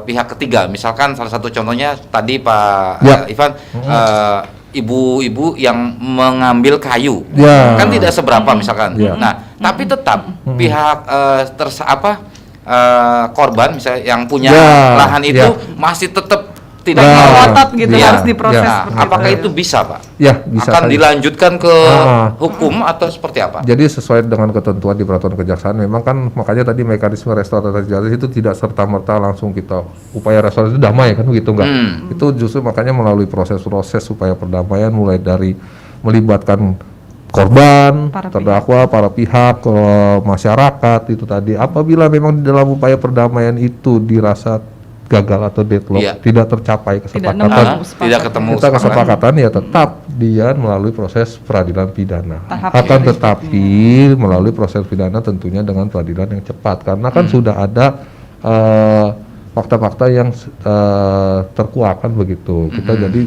pihak ketiga? Misalkan salah satu contohnya tadi Pak Ivan, ibu-ibu yang mengambil kayu, kan tidak seberapa misalkan. Nah, tapi tetap pihak korban misalnya yang punya lahan itu masih tetap tidak Nah, mau. ngotot gitu, iya, harus diproses iya. seperti Apakah itu. itu bisa, Pak? Ya, bisa Akan saja. dilanjutkan ke Ah. hukum atau seperti apa? Jadi sesuai dengan ketentuan di peraturan kejaksaan, memang kan makanya tadi mekanisme restoratif justice itu tidak serta-merta langsung kita upaya restoratif itu damai kan begitu enggak? Itu justru makanya melalui proses-proses upaya perdamaian mulai dari melibatkan korban, Para terdakwa, para pihak, masyarakat itu tadi. Apabila memang di dalam upaya perdamaian itu dirasa gagal atau deadlock, Iya. tidak tercapai Tidak kesepakatan, nemu Tidak ketemu kita kesepakatan ya tetap dia melalui proses peradilan pidana. Tahap Akan berikutnya. tetapi melalui proses pidana tentunya dengan peradilan yang cepat karena kan sudah ada fakta-fakta yang terkuakkan begitu. Kita jadi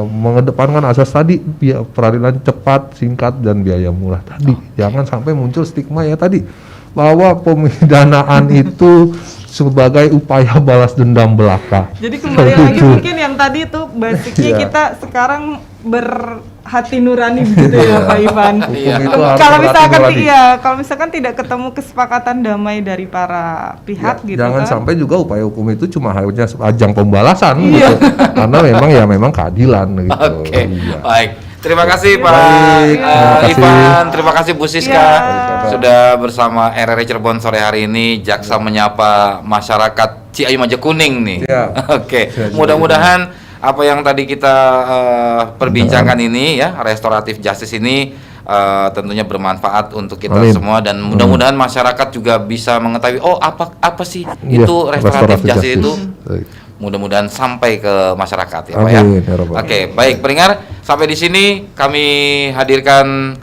mengedepankan asas tadi peradilan cepat, singkat dan biaya murah tadi. Jangan sampai muncul stigma ya tadi bahwa pemidanaan itu sebagai upaya balas dendam belaka. Jadi kembali Seperti lagi itu. mungkin yang tadi tuh basicnya Iya. kita sekarang berhati nurani gitu ya Pak Ivan. Hukum itu harus Kalau berhati misalkan nurani. kalau misalkan tidak ketemu kesepakatan damai dari para pihak gitu Jangan kan. sampai juga upaya hukum itu cuma hanya ajang pembalasan Iya. gitu. Karena memang keadilan gitu. Oke, Iya. baik. Terima kasih Pak Baik, terima kasih. Ivan, terima kasih Bu Siska Iya. sudah bersama RRI Cirebon sore hari ini. Jaksa menyapa masyarakat Ciayu Majakuning nih. Iya. Oke, Iya, mudah-mudahan apa yang tadi kita perbincangkan ini ya, restoratif justice ini tentunya bermanfaat untuk kita Amin. semua dan mudah-mudahan masyarakat juga bisa mengetahui oh apa sih Iya, itu restoratif justice itu. Baik. Mudah-mudahan sampai ke masyarakat ya Pak ya. Amin, ya Rabbal. Oke, baik pendengar, sampai di sini kami hadirkan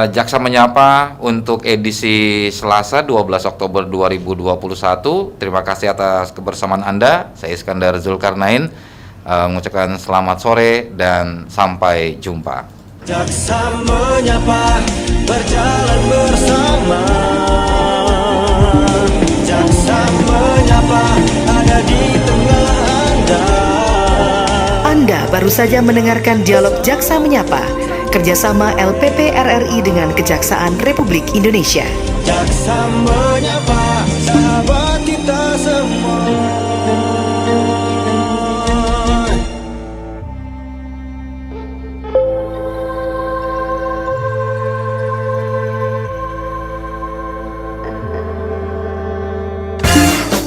Jaksa Menyapa untuk edisi Selasa 12 Oktober 2021. Terima kasih atas kebersamaan Anda. Saya Iskandar Zulkarnain mengucapkan selamat sore dan sampai jumpa. Jaksa menyapa berjalan bersama. Jaksa menyapa ada di tengah Anda. Anda baru saja mendengarkan dialog Jaksa Menyapa, kerjasama LPP RRI dengan Kejaksaan Republik Indonesia. Jaksa menyapa sahabat kita semua.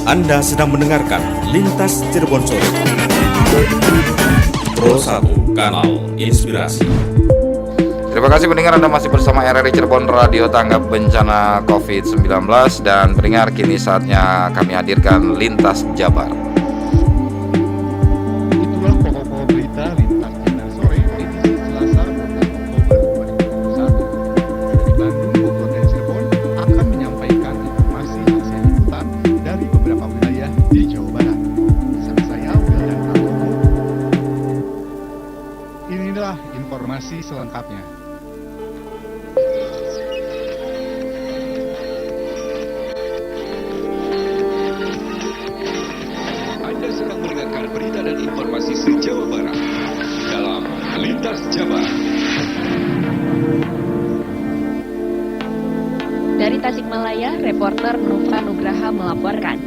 Anda sedang mendengarkan Lintas Cirebon Sore. Pro 1 Kanal Inspirasi. Terima kasih pendengar, Anda masih bersama RRI Cirebon Radio Tanggap Bencana COVID-19 dan pendengar kini saatnya kami hadirkan Lintas Jabar. Itulah pokok-pokok berita Lintas Jabar Sore edisi Selasa 12 Oktober 2021. Dari Bandung, Bogor, dan Cirebon akan menyampaikan informasi hasil liputan dari beberapa wilayah di Jawa Barat. Bersama saya, Wildan Prabowo. Inilah informasi selengkapnya. Anda sedang mendengarkan berita dan informasi se-Jawa Barat dalam Lintas Jabar. Dari Tasikmalaya, reporter Nova Nugraha melaporkan,